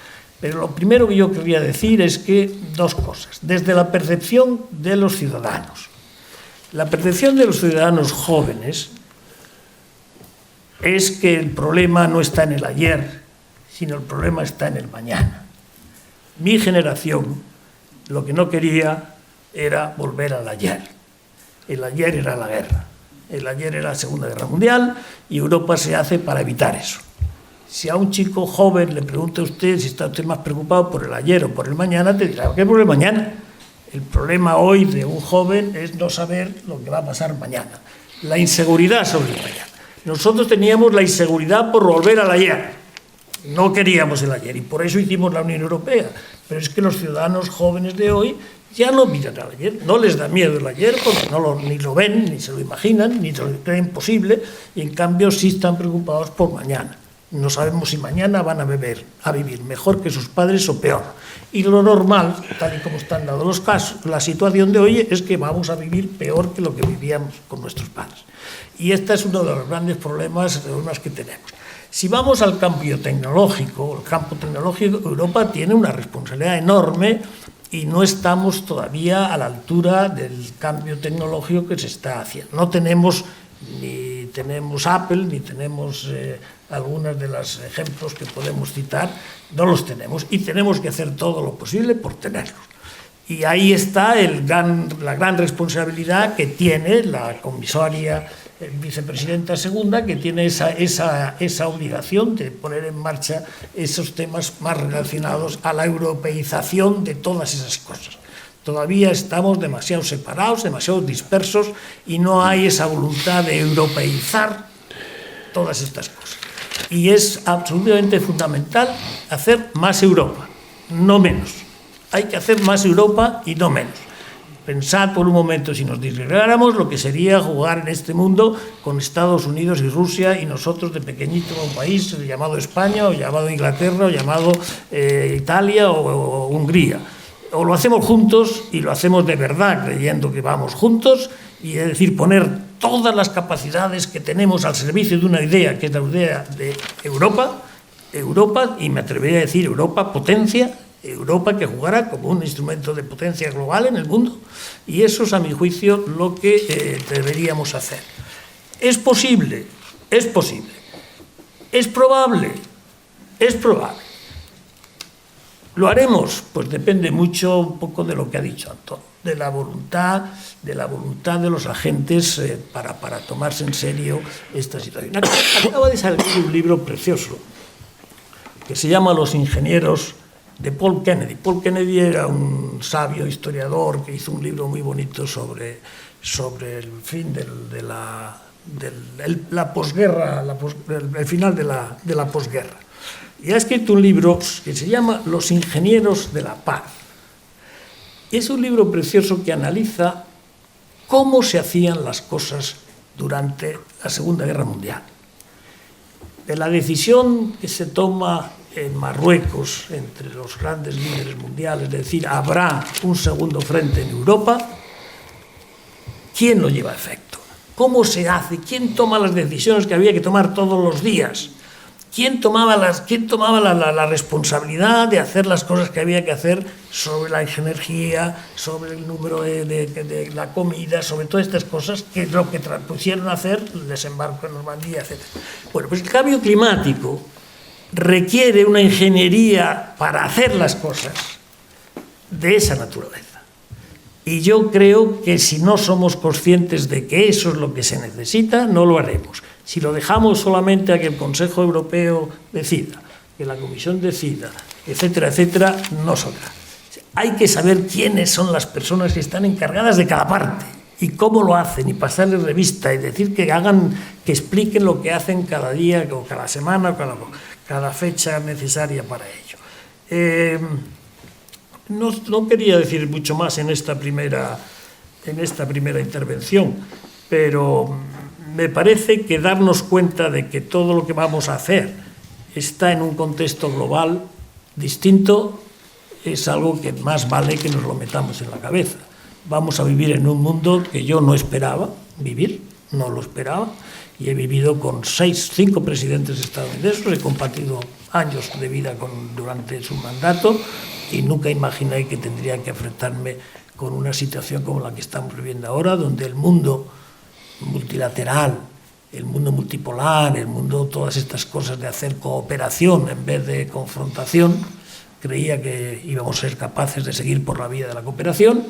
Pero lo primero que yo querría decir es que dos cosas. Desde la percepción de los ciudadanos. La percepción de los ciudadanos jóvenes es que el problema no está en el ayer, sino el problema está en el mañana. Mi generación lo que no quería era volver al ayer. El ayer era la guerra. El ayer era la Segunda Guerra Mundial y Europa se hace para evitar eso. Si a un chico joven le pregunta a usted si está usted más preocupado por el ayer o por el mañana, te dirá, ¿qué por el mañana? El problema hoy de un joven es no saber lo que va a pasar mañana. La inseguridad sobre el mañana. Nosotros teníamos la inseguridad por volver al ayer. No queríamos el ayer y por eso hicimos la Unión Europea. Pero es que los ciudadanos jóvenes de hoy ya no miran al ayer, no les da miedo el ayer porque ni lo ven, ni se lo imaginan, ni se lo creen posible y en cambio sí están preocupados por mañana. No sabemos si mañana van a vivir mejor que sus padres o peor. Y lo normal, tal y como están dados los casos, la situación de hoy es que vamos a vivir peor que lo que vivíamos con nuestros padres. Y este es uno de los grandes problemas que tenemos. Si vamos al campo tecnológico, Europa tiene una responsabilidad enorme y no estamos todavía a la altura del cambio tecnológico que se está haciendo. No tenemos, ni tenemos Apple, ni tenemos algunos de los ejemplos que podemos citar, no los tenemos, y tenemos que hacer todo lo posible por tenerlos. Y ahí está la gran responsabilidad que tiene la comisaria vicepresidenta segunda, que tiene esa obligación de poner en marcha esos temas más relacionados a la europeización de todas esas cosas. Todavía estamos demasiado separados, demasiado dispersos, y no hay esa voluntad de europeizar todas estas cosas. Y es absolutamente fundamental hacer más Europa, no menos. Hay que hacer más Europa y no menos. Pensad por un momento, si nos disgregáramos, lo que sería jugar en este mundo con Estados Unidos y Rusia, y nosotros de pequeñito un país llamado España, o llamado Inglaterra, o llamado Italia o Hungría. O lo hacemos juntos, y lo hacemos de verdad, creyendo que vamos juntos, y es decir, poner todas las capacidades que tenemos al servicio de una idea, que es la idea de Europa, y me atrevería a decir Europa potencia, Europa que jugara como un instrumento de potencia global en el mundo, y eso es, a mi juicio, lo que deberíamos hacer. ¿Es posible? Es posible. ¿Es probable? Es probable. ¿Lo haremos? Pues depende mucho, un poco de lo que ha dicho Antón, de la voluntad de los agentes para tomarse en serio esta situación. Acaba de salir un libro precioso que se llama Los ingenieros, de Paul Kennedy. Paul Kennedy era un sabio historiador que hizo un libro muy bonito sobre el fin de la posguerra, el final de la posguerra. Y ha escrito un libro que se llama Los ingenieros de la paz. Es un libro precioso que analiza cómo se hacían las cosas durante la Segunda Guerra Mundial. De la decisión que se toma en Marruecos entre los grandes líderes mundiales, es decir, habrá un segundo frente en Europa, ¿quién lo lleva a efecto? ¿Cómo se hace? ¿Quién toma las decisiones que había que tomar todos los días? ¿Quién tomaba la responsabilidad de hacer las cosas que había que hacer sobre la energía, sobre el número de la comida, sobre todas estas cosas, que es lo que pusieron a hacer el desembarco en Normandía, etc.? Bueno, pues el cambio climático requiere una ingeniería para hacer las cosas de esa naturaleza. Y yo creo que si no somos conscientes de que eso es lo que se necesita, no lo haremos. Si lo dejamos solamente a que el Consejo Europeo decida, que la Comisión decida, etcétera, etcétera, no saldrá. Hay que saber quiénes son las personas que están encargadas de cada parte y cómo lo hacen, y pasarles revista y decir que expliquen lo que hacen cada día o cada semana o cada fecha necesaria para ello. No quería decir mucho más en esta primera intervención, pero me parece que darnos cuenta de que todo lo que vamos a hacer está en un contexto global distinto es algo que más vale que nos lo metamos en la cabeza. Vamos a vivir en un mundo que yo no esperaba vivir, no lo esperaba, y he vivido con 5 presidentes estadounidenses, he compartido años de vida durante su mandato, y nunca imaginé que tendría que enfrentarme con una situación como la que estamos viviendo ahora, donde el mundo multilateral, el mundo multipolar, el mundo, todas estas cosas de hacer cooperación en vez de confrontación, creía que íbamos a ser capaces de seguir por la vía de la cooperación,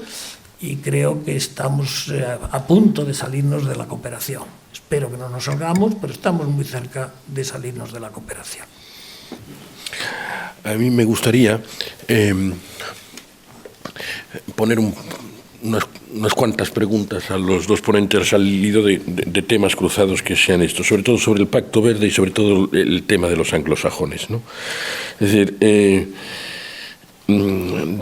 y creo que estamos a punto de salirnos de la cooperación. Espero que no nos salgamos, pero estamos muy cerca de salirnos de la cooperación. A mí me gustaría poner unas cuantas preguntas a los dos ponentes al hilo de temas cruzados que sean estos, sobre todo sobre el Pacto Verde y sobre todo el tema de los anglosajones, ¿no? Es decir,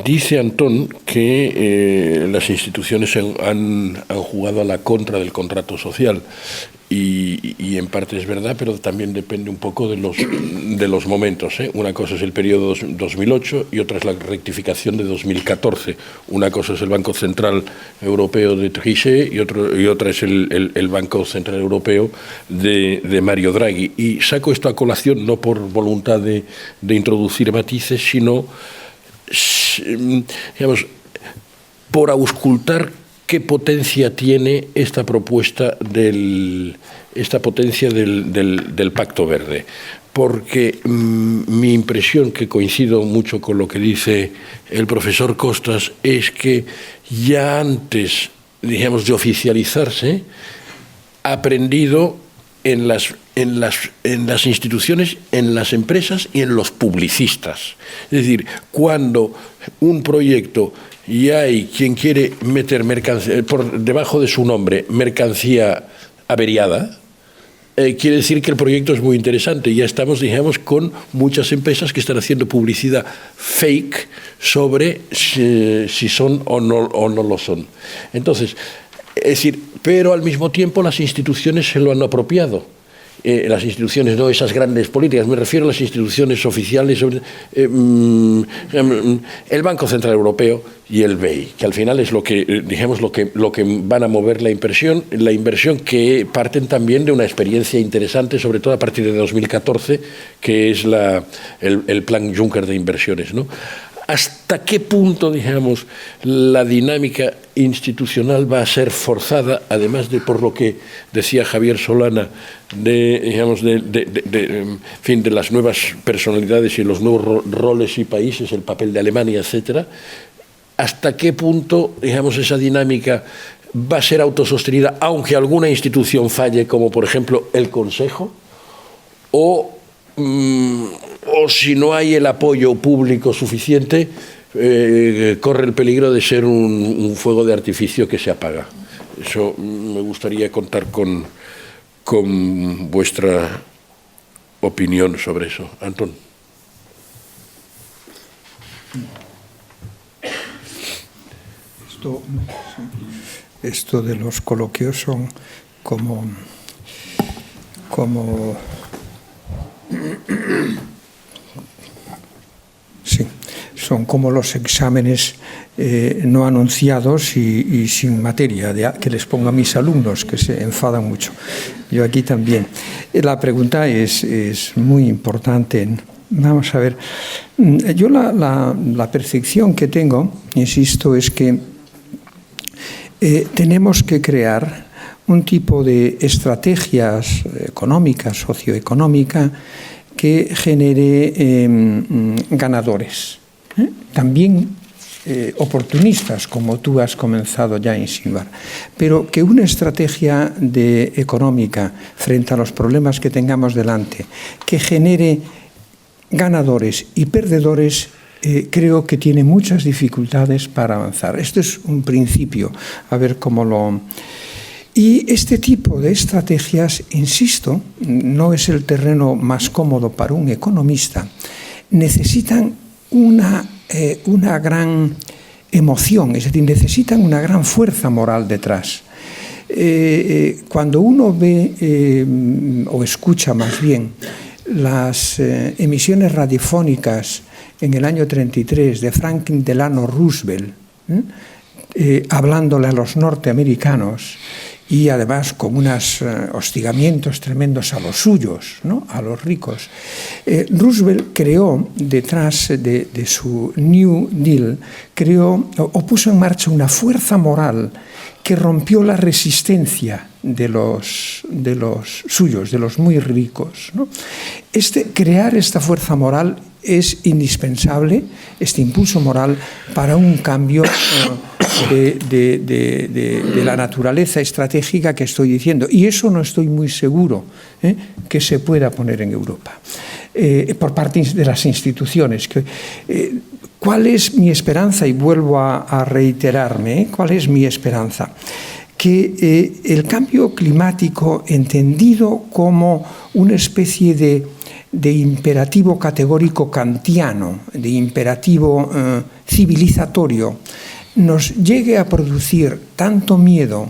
dice Antón que las instituciones han jugado a la contra del contrato social, y en parte es verdad, pero también depende un poco de los momentos, ¿eh? Una cosa es el periodo 2008 y otra es la rectificación de 2014. Una cosa es el Banco Central Europeo de Trichet y otra es el Banco Central Europeo de Mario Draghi. Y saco esto a colación no por voluntad de introducir matices, sino digamos, por auscultar qué potencia tiene esta propuesta del Pacto Verde. Porque mi impresión, que coincido mucho con lo que dice el profesor Costas, es que ya antes, digamos, de oficializarse, ha aprendido en las instituciones, en las empresas y en los publicistas. Es decir, cuando un proyecto y hay quien quiere meter mercancía, por debajo de su nombre, mercancía averiada, quiere decir que el proyecto es muy interesante. Ya estamos, digamos, con muchas empresas que están haciendo publicidad fake sobre si son o no lo son. Entonces, es decir, pero al mismo tiempo las instituciones se lo han apropiado. Las instituciones, no esas grandes políticas, me refiero a las instituciones oficiales, el Banco Central Europeo y el BEI, que al final es lo que van a mover la inversión que parten también de una experiencia interesante, sobre todo a partir de 2014, que es el Plan Juncker de inversiones, ¿no? ¿Hasta qué punto, digamos, la dinámica institucional va a ser forzada, además de por lo que decía Javier Solana, de las nuevas personalidades y los nuevos roles y países, el papel de Alemania, etcétera? ¿Hasta qué punto, digamos, esa dinámica va a ser autosostenida, aunque alguna institución falle, como por ejemplo el Consejo? O si no hay el apoyo público suficiente, corre el peligro de ser un fuego de artificio que se apaga. Eso me gustaría contar con vuestra opinión sobre eso. Antón. Esto de los coloquios son como sí, son como los exámenes no anunciados y sin materia que les pongo a mis alumnos, que se enfadan mucho. Yo aquí también. La pregunta es muy importante. Vamos a ver. Yo la percepción que tengo, insisto, es que tenemos que crear un tipo de estrategias económicas, socioeconómica, que genere ganadores. También oportunistas, como tú has comenzado ya a insinuar. Pero que una estrategia económica frente a los problemas que tengamos delante, que genere ganadores y perdedores, creo que tiene muchas dificultades para avanzar. Esto es un principio, a ver cómo lo... Y este tipo de estrategias, insisto, no es el terreno más cómodo para un economista, necesitan una gran emoción, es decir, necesitan una gran fuerza moral detrás. Cuando uno ve o escucha más bien las emisiones radiofónicas en el año 33 de Franklin Delano Roosevelt, hablándole a los norteamericanos, y además con unos hostigamientos tremendos a los suyos, ¿no?, a los ricos. Roosevelt creó, detrás de su New Deal, puso en marcha una fuerza moral que rompió la resistencia de los suyos, de los muy ricos, ¿no? Crear esta fuerza moral es indispensable, este impulso moral, para un cambio de la naturaleza estratégica que estoy diciendo. Y eso no estoy muy seguro que se pueda poner en Europa por parte de las instituciones. ¿Cuál es mi esperanza? Y vuelvo a reiterarme, ¿cuál es mi esperanza? Que el cambio climático, entendido como una especie de imperativo categórico kantiano, de imperativo civilizatorio, nos llegue a producir tanto miedo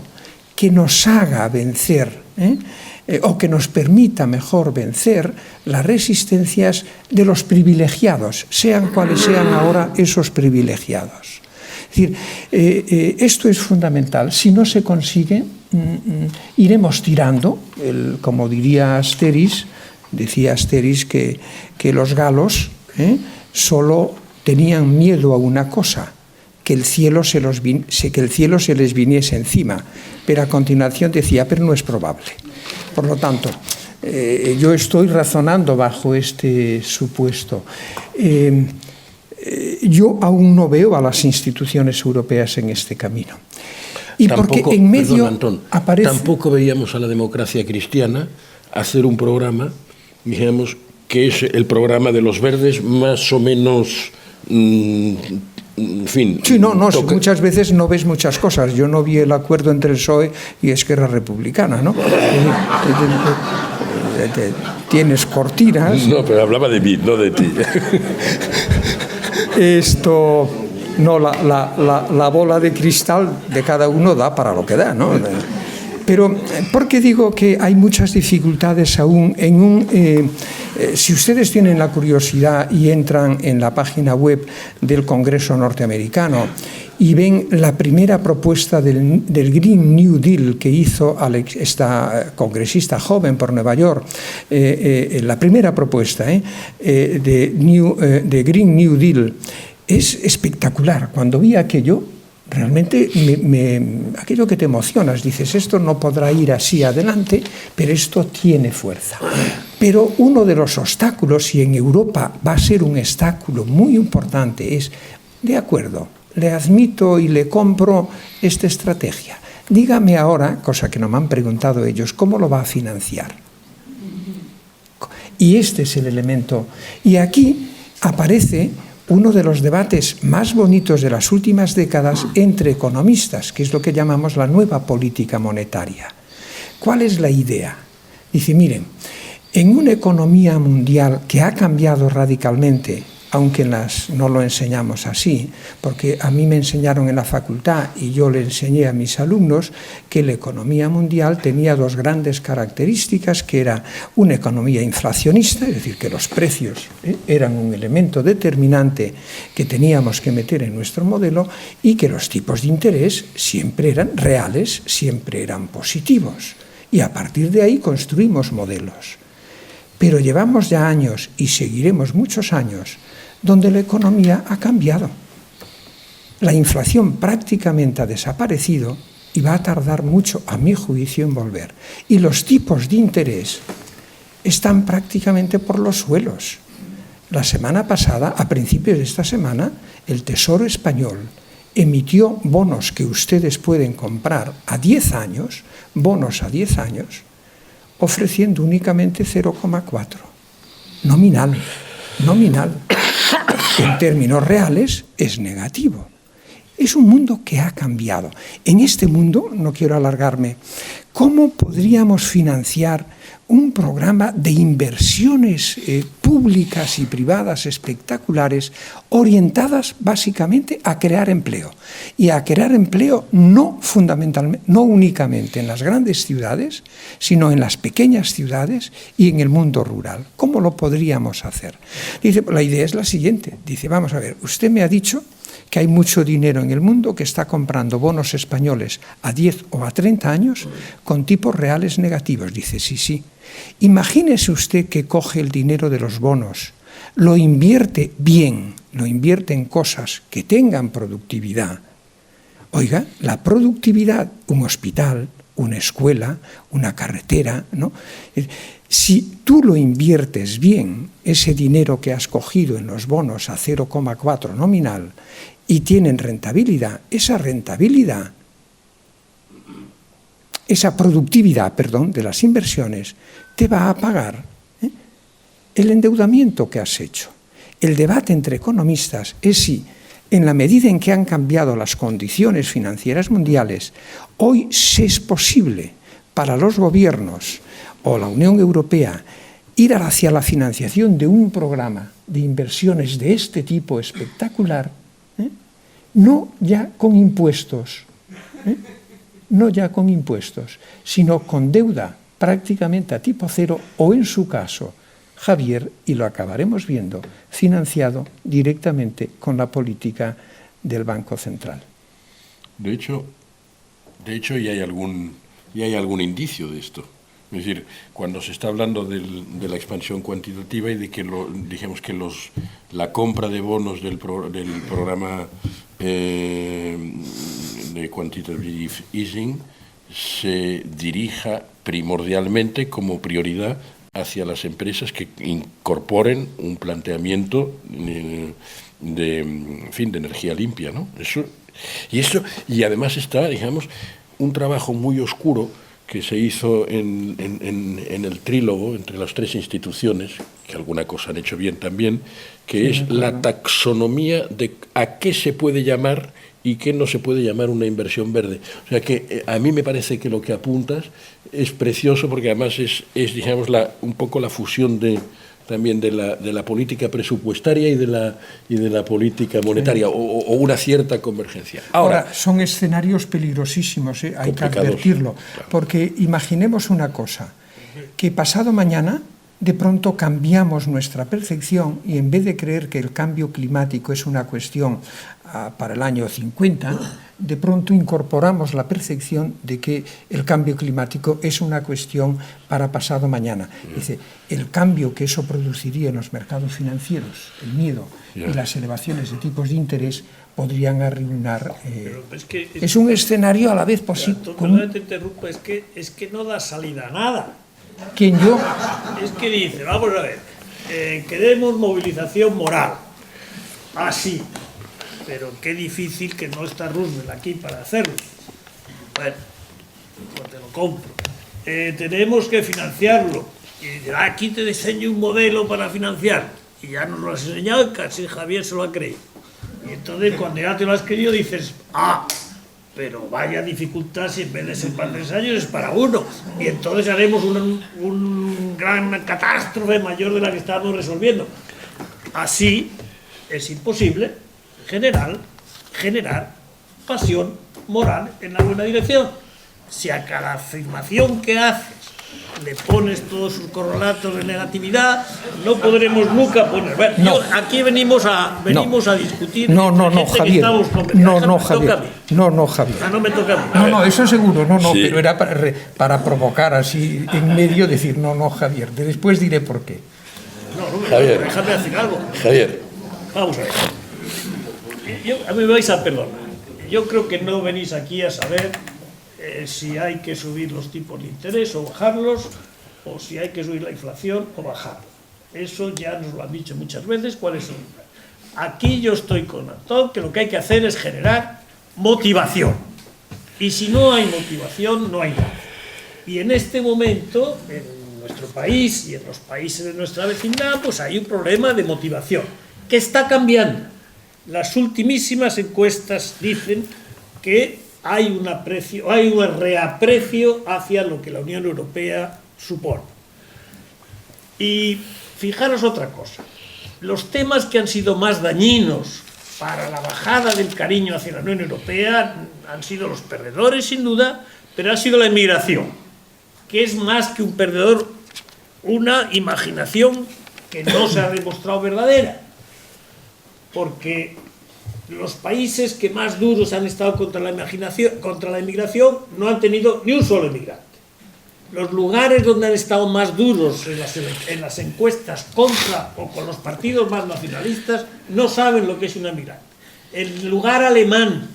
que nos haga vencer, o que nos permita mejor vencer las resistencias de los privilegiados, sean cuales sean ahora esos privilegiados. Es decir, esto es fundamental. Si no se consigue, iremos tirando, como decía Asteris, que los galos solo tenían miedo a una cosa, que el cielo se les viniese encima, pero a continuación decía, pero no es probable. Por lo tanto, yo estoy razonando bajo este supuesto. Yo aún no veo a las instituciones europeas en este camino. Y tampoco, porque en medio Antón, tampoco veíamos a la democracia cristiana hacer un programa, digamos, que es el programa de los verdes más o menos, en fin. Sí, muchas veces no ves muchas cosas. Yo no vi el acuerdo entre el PSOE y Esquerra Republicana, ¿no? Tienes cortinas. No, pero hablaba de mí, no de ti. No, la bola de cristal de cada uno da para lo que da, ¿no? Pero, ¿por qué digo que hay muchas dificultades aún en si ustedes tienen la curiosidad y entran en la página web del Congreso norteamericano y ven la primera propuesta del Green New Deal que hizo esta congresista joven por Nueva York, la primera propuesta de Green New Deal, es espectacular. Cuando vi aquello, realmente aquello que te emocionas, dices, esto no podrá ir así adelante, pero esto tiene fuerza. Pero uno de los obstáculos, y en Europa va a ser un obstáculo muy importante, es, de acuerdo, le admito y le compro esta estrategia. Dígame ahora, cosa que no me han preguntado ellos, ¿cómo lo va a financiar? Y este es el elemento. Y aquí aparece uno de los debates más bonitos de las últimas décadas entre economistas, que es lo que llamamos la nueva política monetaria. ¿Cuál es la idea? Dice, miren, en una economía mundial que ha cambiado radicalmente, aunque no lo enseñamos así, porque a mí me enseñaron en la facultad y yo le enseñé a mis alumnos que la economía mundial tenía dos grandes características, que era una economía inflacionista, es decir, que los precios eran un elemento determinante que teníamos que meter en nuestro modelo, y que los tipos de interés siempre eran reales, siempre eran positivos. Y a partir de ahí construimos modelos. Pero llevamos ya años, y seguiremos muchos años, donde la economía ha cambiado. La inflación prácticamente ha desaparecido y va a tardar mucho, a mi juicio, en volver. Y los tipos de interés están prácticamente por los suelos. La semana pasada, a principios de esta semana, el Tesoro español emitió bonos que ustedes pueden comprar a 10 años, bonos a 10 años, ofreciendo únicamente 0,4. Nominal. En términos reales es negativo. Es un mundo que ha cambiado. En este mundo, no quiero alargarme, ¿cómo podríamos financiar un programa de inversiones públicas y privadas espectaculares orientadas básicamente a crear empleo? Y a crear empleo no únicamente en las grandes ciudades, sino en las pequeñas ciudades y en el mundo rural. ¿Cómo lo podríamos hacer? Dice, la idea es la siguiente. Dice, vamos a ver, usted me ha dicho que hay mucho dinero en el mundo que está comprando bonos españoles a 10 o a 30 años con tipos reales negativos. Dice, sí. Imagínese usted que coge el dinero de los bonos, lo invierte bien, lo invierte en cosas que tengan productividad. Oiga, la productividad, un hospital, una escuela, una carretera, ¿no? Si tú lo inviertes bien, ese dinero que has cogido en los bonos a 0,4 nominal, y tienen rentabilidad, esa productividad de las inversiones te va a pagar el endeudamiento que has hecho. El debate entre economistas es si, en la medida en que han cambiado las condiciones financieras mundiales, hoy es posible para los gobiernos o la Unión Europea ir hacia la financiación de un programa de inversiones de este tipo espectacular, no ya con impuestos, sino con deuda prácticamente a tipo cero, o en su caso, Javier, y lo acabaremos viendo, financiado directamente con la política del Banco Central. De hecho ya hay algún indicio de esto. Es decir, cuando se está hablando de la expansión cuantitativa y de que la compra de bonos del programa de Quantitative Easing se dirija primordialmente como prioridad hacia las empresas que incorporen un planteamiento de energía limpia, ¿no? Y además está, digamos, un trabajo muy oscuro que se hizo en el trílogo entre las tres instituciones, que alguna cosa han hecho bien también, que es la taxonomía de a qué se puede llamar y qué no se puede llamar una inversión verde. O sea que a mí me parece que lo que apuntas es precioso, porque además es digamos, un poco la fusión también de la política presupuestaria y de la política monetaria, o una cierta convergencia. Ahora, son escenarios peligrosísimos, hay que advertirlo, claro. Porque imaginemos una cosa, que pasado mañana de pronto cambiamos nuestra percepción y en vez de creer que el cambio climático es una cuestión para el año 50, de pronto incorporamos la percepción de que el cambio climático es una cuestión para pasado mañana. Dice, el cambio que eso produciría en los mercados financieros, el miedo y las elevaciones de tipos de interés podrían arruinar. Es un escenario a la vez posible. Perdón, te interrumpo, es que no da salida a nada. ¿Quién, yo? Es que dice, vamos a ver, queremos movilización moral. Así. Pero qué difícil que no está Roosevelt aquí para hacerlo. Bueno, pues te lo compro. Tenemos que financiarlo. Y dirá, aquí te diseño un modelo para financiar. Y ya nos lo has enseñado y casi Javier se lo ha creído. Y entonces cuando ya te lo has creído dices, pero vaya dificultad si en vez de ser para 3 años es para 1. Y entonces haremos un gran catástrofe mayor de la que estamos resolviendo. Así es imposible generar pasión moral en la buena dirección. Si a cada afirmación que haces le pones todos sus correlatos de negatividad, no podremos nunca poner. Bueno, aquí venimos a discutir. No, Javier. Javier. No me toca a mí. No, eso seguro, sí. Pero era para provocar así en medio, decir, no, Javier. Después diré por qué. Javier. Déjame decir algo. Javier. Vamos a ver. A mí me vais a perdonar. Yo creo que no venís aquí a saber si hay que subir los tipos de interés o bajarlos, o si hay que subir la inflación o bajarla. Eso ya nos lo han dicho muchas veces, cuáles son. Aquí yo estoy con Antón, que lo que hay que hacer es generar motivación. Y si no hay motivación, no hay nada. Y en este momento, en nuestro país y en los países de nuestra vecindad, pues hay un problema de motivación, que está cambiando. Las ultimísimas encuestas dicen que hay un reaprecio hacia lo que la Unión Europea supone. Y fijaros otra cosa, los temas que han sido más dañinos para la bajada del cariño hacia la Unión Europea han sido los perdedores, sin duda, pero ha sido la inmigración, que es más que un perdedor, una imaginación que no se ha demostrado verdadera. Porque los países que más duros han estado contra la inmigración no han tenido ni un solo inmigrante. Los lugares donde han estado más duros en las encuestas contra o con los partidos más nacionalistas no saben lo que es un inmigrante. El lugar alemán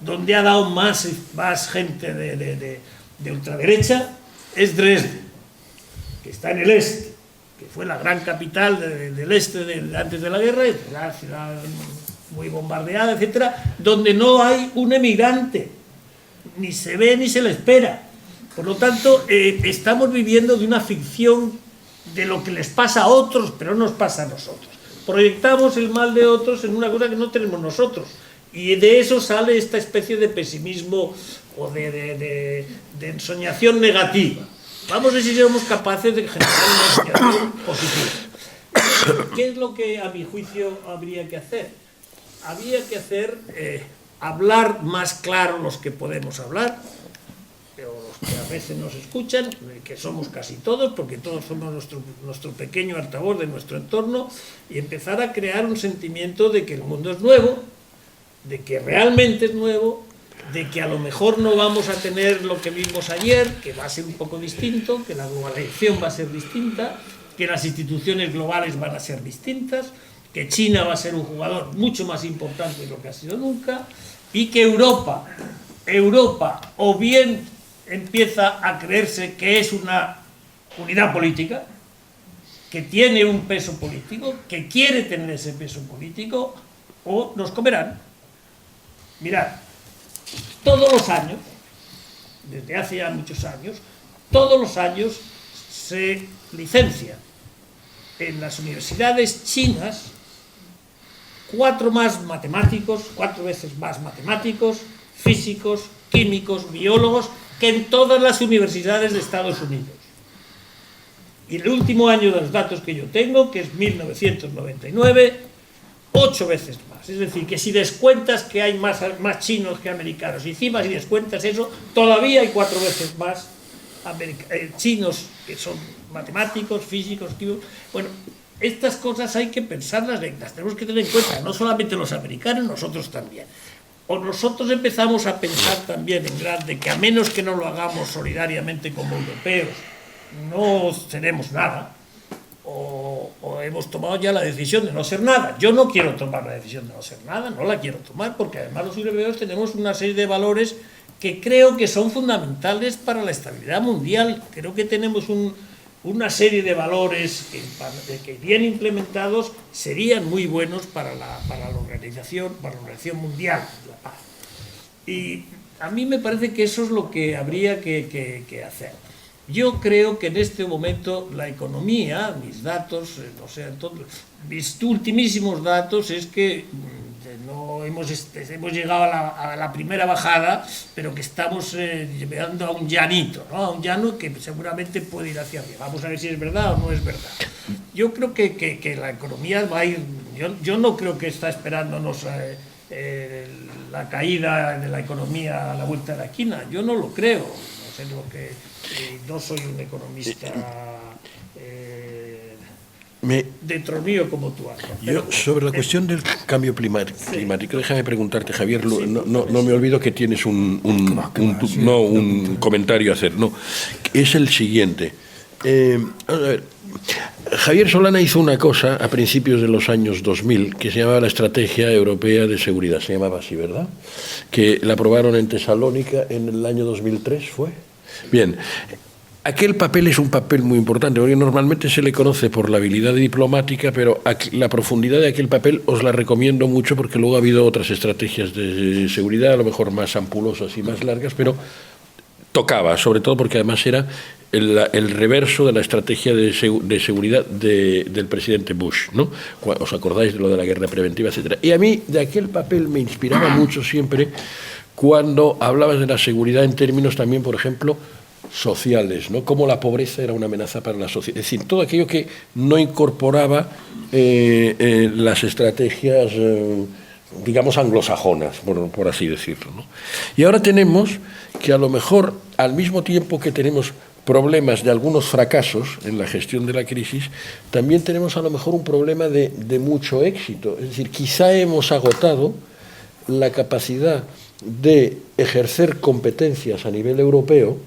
donde ha dado más gente de ultraderecha es Dresde, que está en el este, que fue la gran capital del este antes de la guerra, la ciudad muy bombardeada, etcétera, donde no hay un emigrante, ni se ve ni se le espera. Por lo tanto, estamos viviendo de una ficción de lo que les pasa a otros, pero no nos pasa a nosotros. Proyectamos el mal de otros en una cosa que no tenemos nosotros. Y de eso sale esta especie de pesimismo o de ensoñación negativa. Vamos a ver si somos capaces de generar una ensoñación positiva. ¿Qué es lo que, a mi juicio, habría que hacer? Habría que hacer hablar más claro los que podemos hablar, pero los que a veces nos escuchan, que somos casi todos, porque todos somos nuestro pequeño altavoz de nuestro entorno, y empezar a crear un sentimiento de que el mundo es nuevo, de que realmente es nuevo, de que a lo mejor no vamos a tener lo que vimos ayer, que va a ser un poco distinto, que la globalización va a ser distinta, que las instituciones globales van a ser distintas, que China va a ser un jugador mucho más importante de lo que ha sido nunca, y que Europa o bien empieza a creerse que es una unidad política, que tiene un peso político, que quiere tener ese peso político, o nos comerán. Mirad, todos los años, desde hace ya muchos años, todos los años se licencia en las universidades chinas 4 veces más matemáticos, físicos, químicos, biólogos, que en todas las universidades de Estados Unidos. Y el último año de los datos que yo tengo, que es 1999, 8 veces más. Es decir, que si descuentas que hay más chinos que americanos, y encima si descuentas eso, todavía hay 4 veces más chinos que son matemáticos, físicos, químicos. Bueno, estas cosas hay que pensarlas, las tenemos que tener en cuenta, no solamente los americanos, nosotros también. O nosotros empezamos a pensar también en grande, que a menos que no lo hagamos solidariamente como europeos, no seremos nada, o hemos tomado ya la decisión de no ser nada. Yo no quiero tomar la decisión de no ser nada, no la quiero tomar, porque además los europeos tenemos una serie de valores que creo que son fundamentales para la estabilidad mundial. Creo que tenemos una serie de valores que bien implementados serían muy buenos para la organización mundial de la paz. Y a mí me parece que eso es lo que habría que hacer. Yo creo que en este momento la economía, mis datos, mis ultimísimos datos es que no hemos llegado a la primera bajada, pero que estamos llegando a un llanito, ¿no? A un llano que seguramente puede ir hacia arriba. Vamos a ver si es verdad o no es verdad. Yo creo que la economía va a ir. Yo no creo que está esperándonos la caída de la economía a la vuelta de la esquina. Yo no lo creo. No sé lo que. No soy un economista dentro mío como tú, Álvaro. Yo, sobre la cuestión del cambio climático, déjame preguntarte, Javier, no me olvido que tienes un comentario a hacer. No, es el siguiente. A ver, Javier Solana hizo una cosa a principios de los años 2000 que se llamaba la Estrategia Europea de Seguridad, se llamaba así, ¿verdad? Que la aprobaron en Tesalónica en el año 2003, ¿fue? Bien, aquel papel es un papel muy importante, porque normalmente se le conoce por la habilidad diplomática, pero la profundidad de aquel papel os la recomiendo mucho, porque luego ha habido otras estrategias de seguridad, a lo mejor más ampulosas y más largas, pero tocaba, sobre todo porque además era el reverso de la estrategia de seguridad del presidente Bush, ¿no? ¿Os acordáis de lo de la guerra preventiva, etcétera? Y a mí de aquel papel me inspiraba mucho siempre cuando hablabas de la seguridad en términos también, por ejemplo, sociales, ¿no? Cómo la pobreza era una amenaza para la sociedad. Es decir, todo aquello que no incorporaba las estrategias, digamos, anglosajonas, por así decirlo, ¿no? Y ahora tenemos que a lo mejor, al mismo tiempo que tenemos problemas de algunos fracasos en la gestión de la crisis, también tenemos a lo mejor un problema de mucho éxito. Es decir, quizá hemos agotado la capacidad de ejercer competencias a nivel europeo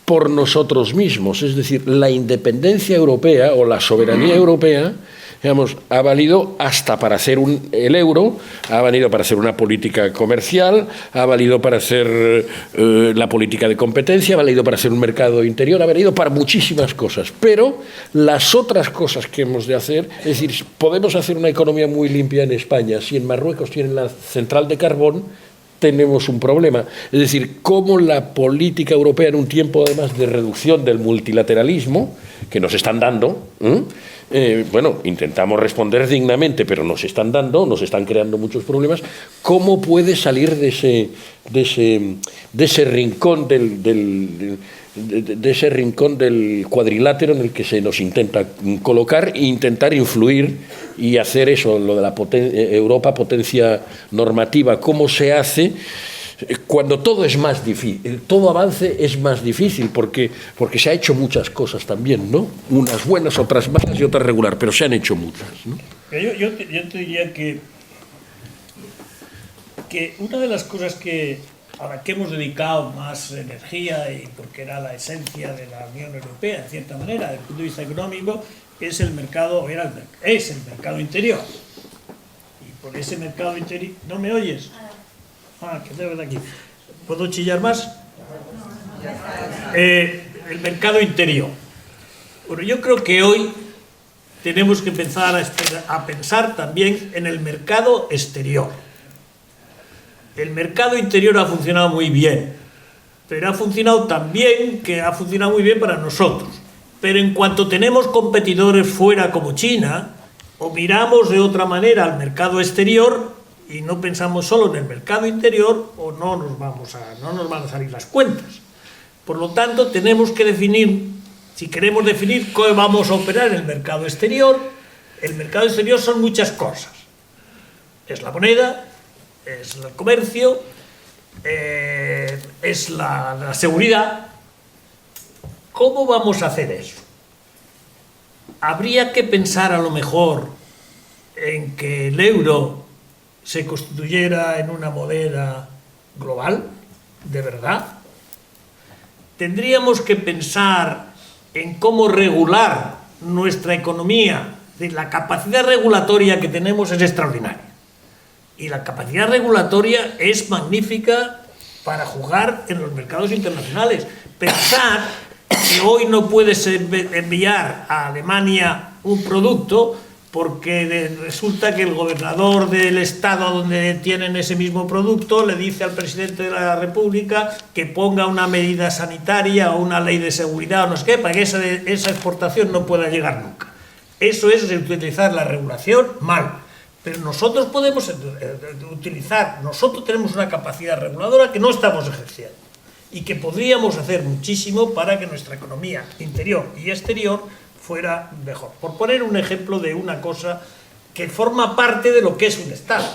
por nosotros mismos. Es decir, la independencia europea o la soberanía europea, digamos, ha valido hasta para hacer el euro, ha valido para hacer una política comercial, ha valido para hacer la política de competencia, ha valido para hacer un mercado interior, ha valido para muchísimas cosas. Pero las otras cosas que hemos de hacer, es decir, podemos hacer una economía muy limpia en España. Si en Marruecos tienen la central de carbón, tenemos un problema. Es decir, cómo la política europea, en un tiempo además de reducción del multilateralismo que nos están dando, bueno, intentamos responder dignamente, pero nos están creando muchos problemas. ¿Cómo puede salir de ese rincón de ese rincón del cuadrilátero en el que se nos intenta colocar e intentar influir y hacer eso, lo de la Europa potencia normativa? ¿Cómo se hace cuando todo es más difícil? Todo avance es más difícil porque se ha hecho muchas cosas también, ¿no? Unas buenas, otras malas y otras regular, pero se han hecho muchas, ¿no? Yo te diría que una de las cosas a la que hemos dedicado más energía, y porque era la esencia de la Unión Europea, en cierta manera, desde el punto de vista económico, es el mercado, es el mercado interior. Y por ese mercado interior... ¿No me oyes? Que debe de aquí. ¿Puedo chillar más? El mercado interior. Bueno, yo creo que hoy tenemos que empezar a pensar también en el mercado exterior. El mercado interior ha funcionado muy bien, pero ha funcionado también, que ha funcionado muy bien para nosotros. Pero en cuanto tenemos competidores fuera como China, o miramos de otra manera al mercado exterior y no pensamos solo en el mercado interior, o no nos van a salir las cuentas. Por lo tanto, tenemos que definir, si queremos definir cómo vamos a operar en el mercado exterior son muchas cosas. Es la moneda, es el comercio, es la seguridad. ¿Cómo vamos a hacer eso? Habría que pensar a lo mejor en que el euro se constituyera en una moneda global, de verdad. Tendríamos que pensar en cómo regular nuestra economía. La capacidad regulatoria que tenemos es extraordinaria. Y la capacidad regulatoria es magnífica para jugar en los mercados internacionales. Pensar que hoy no puedes enviar a Alemania un producto porque resulta que el gobernador del estado donde tienen ese mismo producto le dice al presidente de la República que ponga una medida sanitaria o una ley de seguridad o no sé qué, para que esa exportación no pueda llegar nunca. Eso es utilizar la regulación mal. Pero nosotros podemos nosotros tenemos una capacidad reguladora que no estamos ejerciendo y que podríamos hacer muchísimo para que nuestra economía interior y exterior fuera mejor. Por poner un ejemplo de una cosa que forma parte de lo que es un Estado.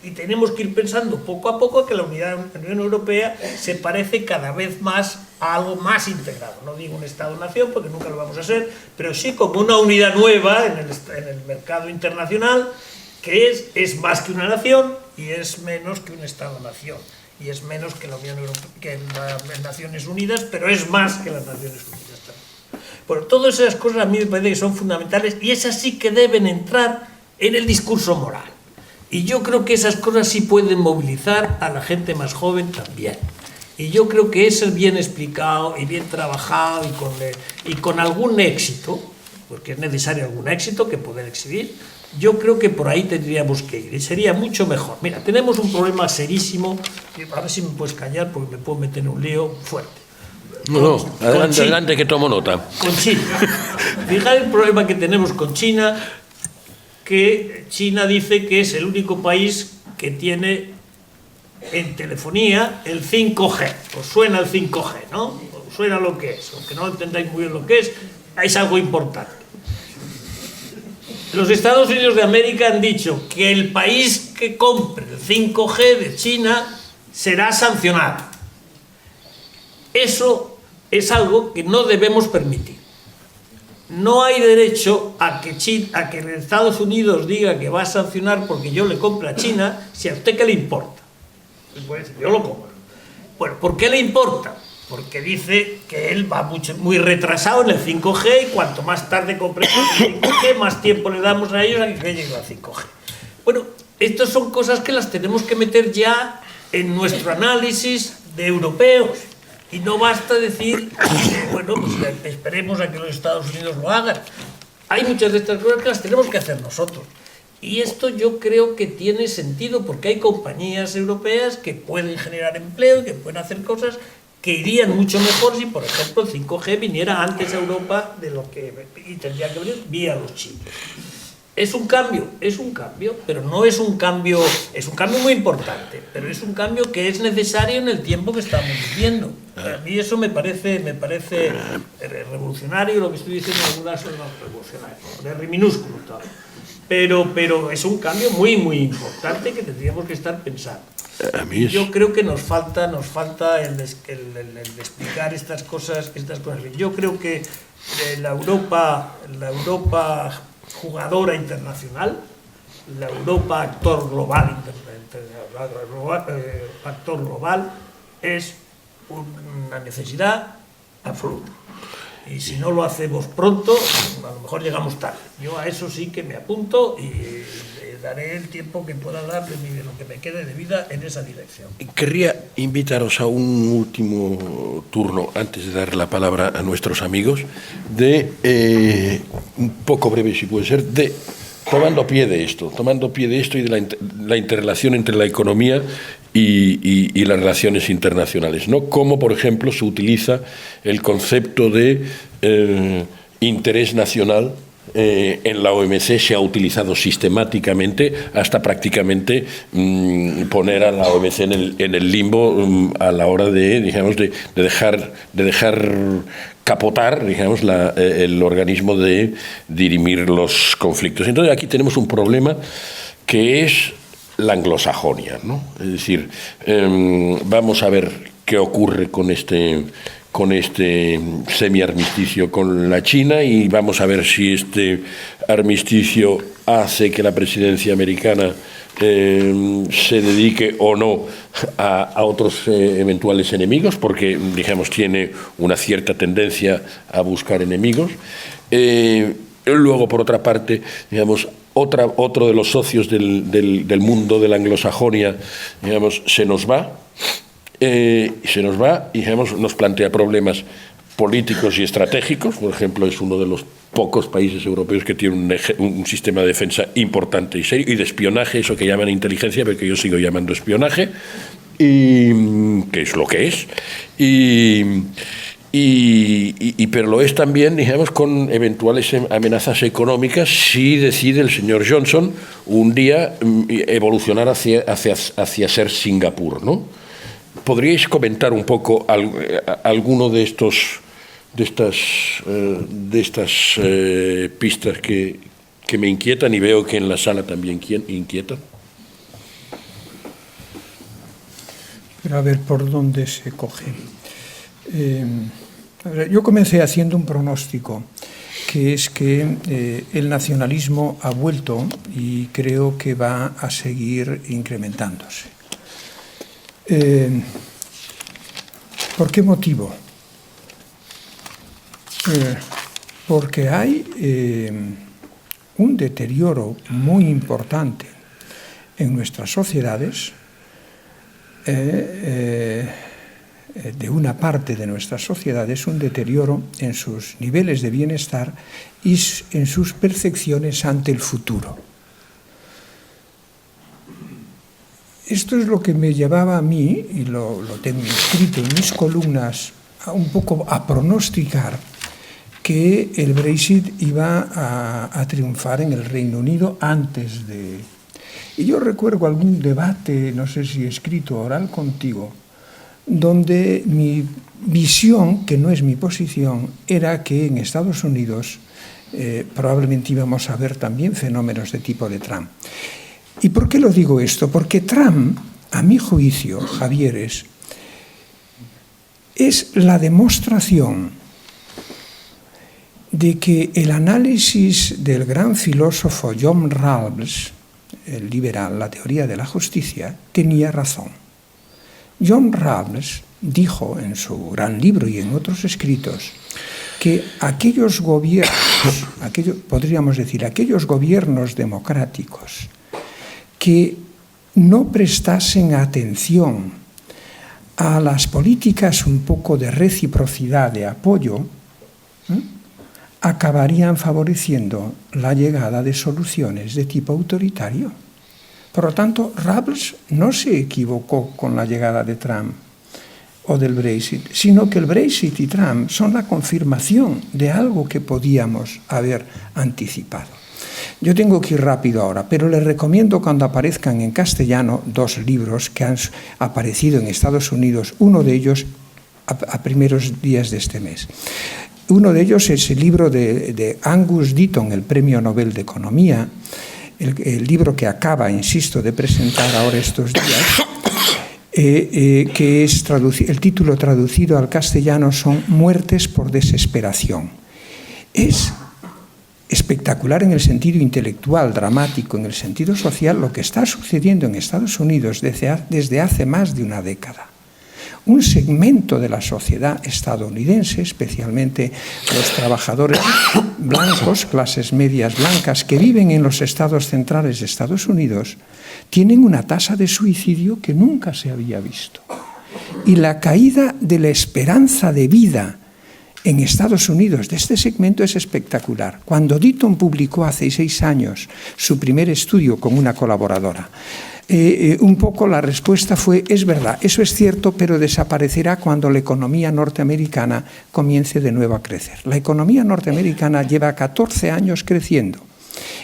Y tenemos que ir pensando poco a poco que la Unión Europea se parece cada vez más a algo más integrado. No digo un Estado-nación porque nunca lo vamos a ser, pero sí como una unidad nueva en el mercado internacional que es más que una nación y es menos que un Estado-nación. Y es menos que la Unión Europea, que las Naciones Unidas, pero es más que las Naciones Unidas también. Bueno, todas esas cosas a mí me parece que son fundamentales y esas sí que deben entrar en el discurso moral. Y yo creo que esas cosas sí pueden movilizar a la gente más joven también. Y yo creo que eso es bien explicado y bien trabajado y con algún éxito, porque es necesario algún éxito que poder exhibir. Yo creo que por ahí tendríamos que ir y sería mucho mejor. Mira, tenemos un problema serísimo, a ver si me puedes callar porque me puedo meter en un lío fuerte. No, adelante que tomo nota. Con China. Fíjate el problema que tenemos con China, que China dice que es el único país que tiene en telefonía el 5G. Os suena el 5G, ¿no? Os suena lo que es, aunque no entendáis muy bien lo que es algo importante. Los Estados Unidos de América han dicho que el país que compre el 5G de China será sancionado. Eso es algo que no debemos permitir. No hay derecho a que Estados Unidos diga que va a sancionar porque yo le compro a China, si a usted qué le importa. Pues yo lo compro. Bueno, ¿por qué le importa? Porque dice que él va muy retrasado en el 5G y cuanto más tarde compremos el 5G, más tiempo le damos a ellos a que llegue al 5G. Bueno, estas son cosas que las tenemos que meter ya en nuestro análisis de europeos. Y no basta decir, bueno, pues esperemos a que los Estados Unidos lo hagan. Hay muchas de estas cosas que las tenemos que hacer nosotros. Y esto yo creo que tiene sentido porque hay compañías europeas que pueden generar empleo y que pueden hacer cosas que irían mucho mejor si, por ejemplo, el 5G viniera antes a Europa de lo que y tendría que venir vía los chinos. Es un cambio, pero no es un cambio muy importante, pero es un cambio que es necesario en el tiempo que estamos viviendo. A mí eso me parece revolucionario, lo que estoy diciendo en algunas son revolucionarios, de minúsculo todavía. Pero es un cambio muy, muy importante que tendríamos que estar pensando. Yo creo que nos falta el explicar estas cosas. Yo creo que la Europa jugadora internacional, la Europa actor global es una necesidad absoluta. Y si no lo hacemos pronto, a lo mejor llegamos tarde. Yo a eso sí que me apunto y daré el tiempo que pueda dar de lo que me quede de vida en esa dirección. Querría invitaros a un último turno, antes de dar la palabra a nuestros amigos, un poco breve si puede ser, tomando pie de esto y de la interrelación entre la economía y las relaciones internacionales, ¿no? Cómo, por ejemplo, se utiliza el concepto de interés nacional en la OMC, se ha utilizado sistemáticamente hasta prácticamente poner a la OMC en el limbo a la hora de dejar capotar, digamos, el organismo de dirimir los conflictos. Entonces aquí tenemos un problema que es la anglosajonia, ¿no? Es decir, vamos a ver qué ocurre con este semi-armisticio con la China y vamos a ver si este armisticio hace que la presidencia americana se dedique o no a otros eventuales enemigos, porque, digamos, tiene una cierta tendencia a buscar enemigos. Luego, por otra parte, digamos, otro de los socios del mundo de la anglosajonia, digamos, se nos va y, digamos, nos plantea problemas políticos y estratégicos. Por ejemplo, es uno de los pocos países europeos que tiene un sistema de defensa importante y serio, y de espionaje, eso que llaman inteligencia, pero que yo sigo llamando espionaje, y que es lo que es, pero lo es también, digamos, con eventuales amenazas económicas si decide el señor Johnson un día evolucionar hacia ser Singapur, ¿no? ¿Podríais comentar un poco alguno de estas pistas que me inquietan y veo que en la sala también inquietan? Pero a ver por dónde se coge. Yo comencé haciendo un pronóstico, que es que el nacionalismo ha vuelto y creo que va a seguir incrementándose. ¿Por qué motivo? Porque hay un deterioro muy importante en nuestras sociedades, de una parte de nuestras sociedades, un deterioro en sus niveles de bienestar y en sus percepciones ante el futuro. Esto es lo que me llevaba a mí, y lo tengo escrito en mis columnas, un poco a pronosticar que el Brexit iba a triunfar en el Reino Unido antes de... Y yo recuerdo algún debate, no sé si escrito o oral contigo, donde mi visión, que no es mi posición, era que en Estados Unidos probablemente íbamos a ver también fenómenos de tipo de Trump. ¿Y por qué lo digo esto? Porque Trump, a mi juicio, Javier, es la demostración de que el análisis del gran filósofo John Rawls, el liberal, la teoría de la justicia, tenía razón. John Rawls dijo en su gran libro y en otros escritos que aquellos gobiernos, podríamos decir, aquellos gobiernos democráticos que no prestasen atención a las políticas un poco de reciprocidad, de apoyo, acabarían favoreciendo la llegada de soluciones de tipo autoritario. Por lo tanto, Rawls no se equivocó con la llegada de Trump o del Brexit, sino que el Brexit y Trump son la confirmación de algo que podíamos haber anticipado. Yo tengo que ir rápido ahora, pero les recomiendo cuando aparezcan en castellano 2 libros que han aparecido en Estados Unidos, uno de ellos a primeros días de este mes. Uno de ellos es el libro de Angus Deaton, el Premio Nobel de Economía, el libro que acaba, insisto, de presentar ahora estos días, que es el título traducido al castellano son Muertes por desesperación. Es espectacular en el sentido intelectual, dramático en el sentido social, lo que está sucediendo en Estados Unidos desde hace más de una década. un segmento de la sociedad estadounidense, especialmente los trabajadores blancos, clases medias blancas, que viven en los estados centrales de Estados Unidos, tienen una tasa de suicidio que nunca se había visto. Y la caída de la esperanza de vida en Estados Unidos de este segmento es espectacular. Cuando Deaton publicó hace 6 años su primer estudio con una colaboradora, un poco la respuesta fue: es verdad, eso es cierto, pero desaparecerá cuando la economía norteamericana comience de nuevo a crecer. La economía norteamericana lleva 14 años creciendo,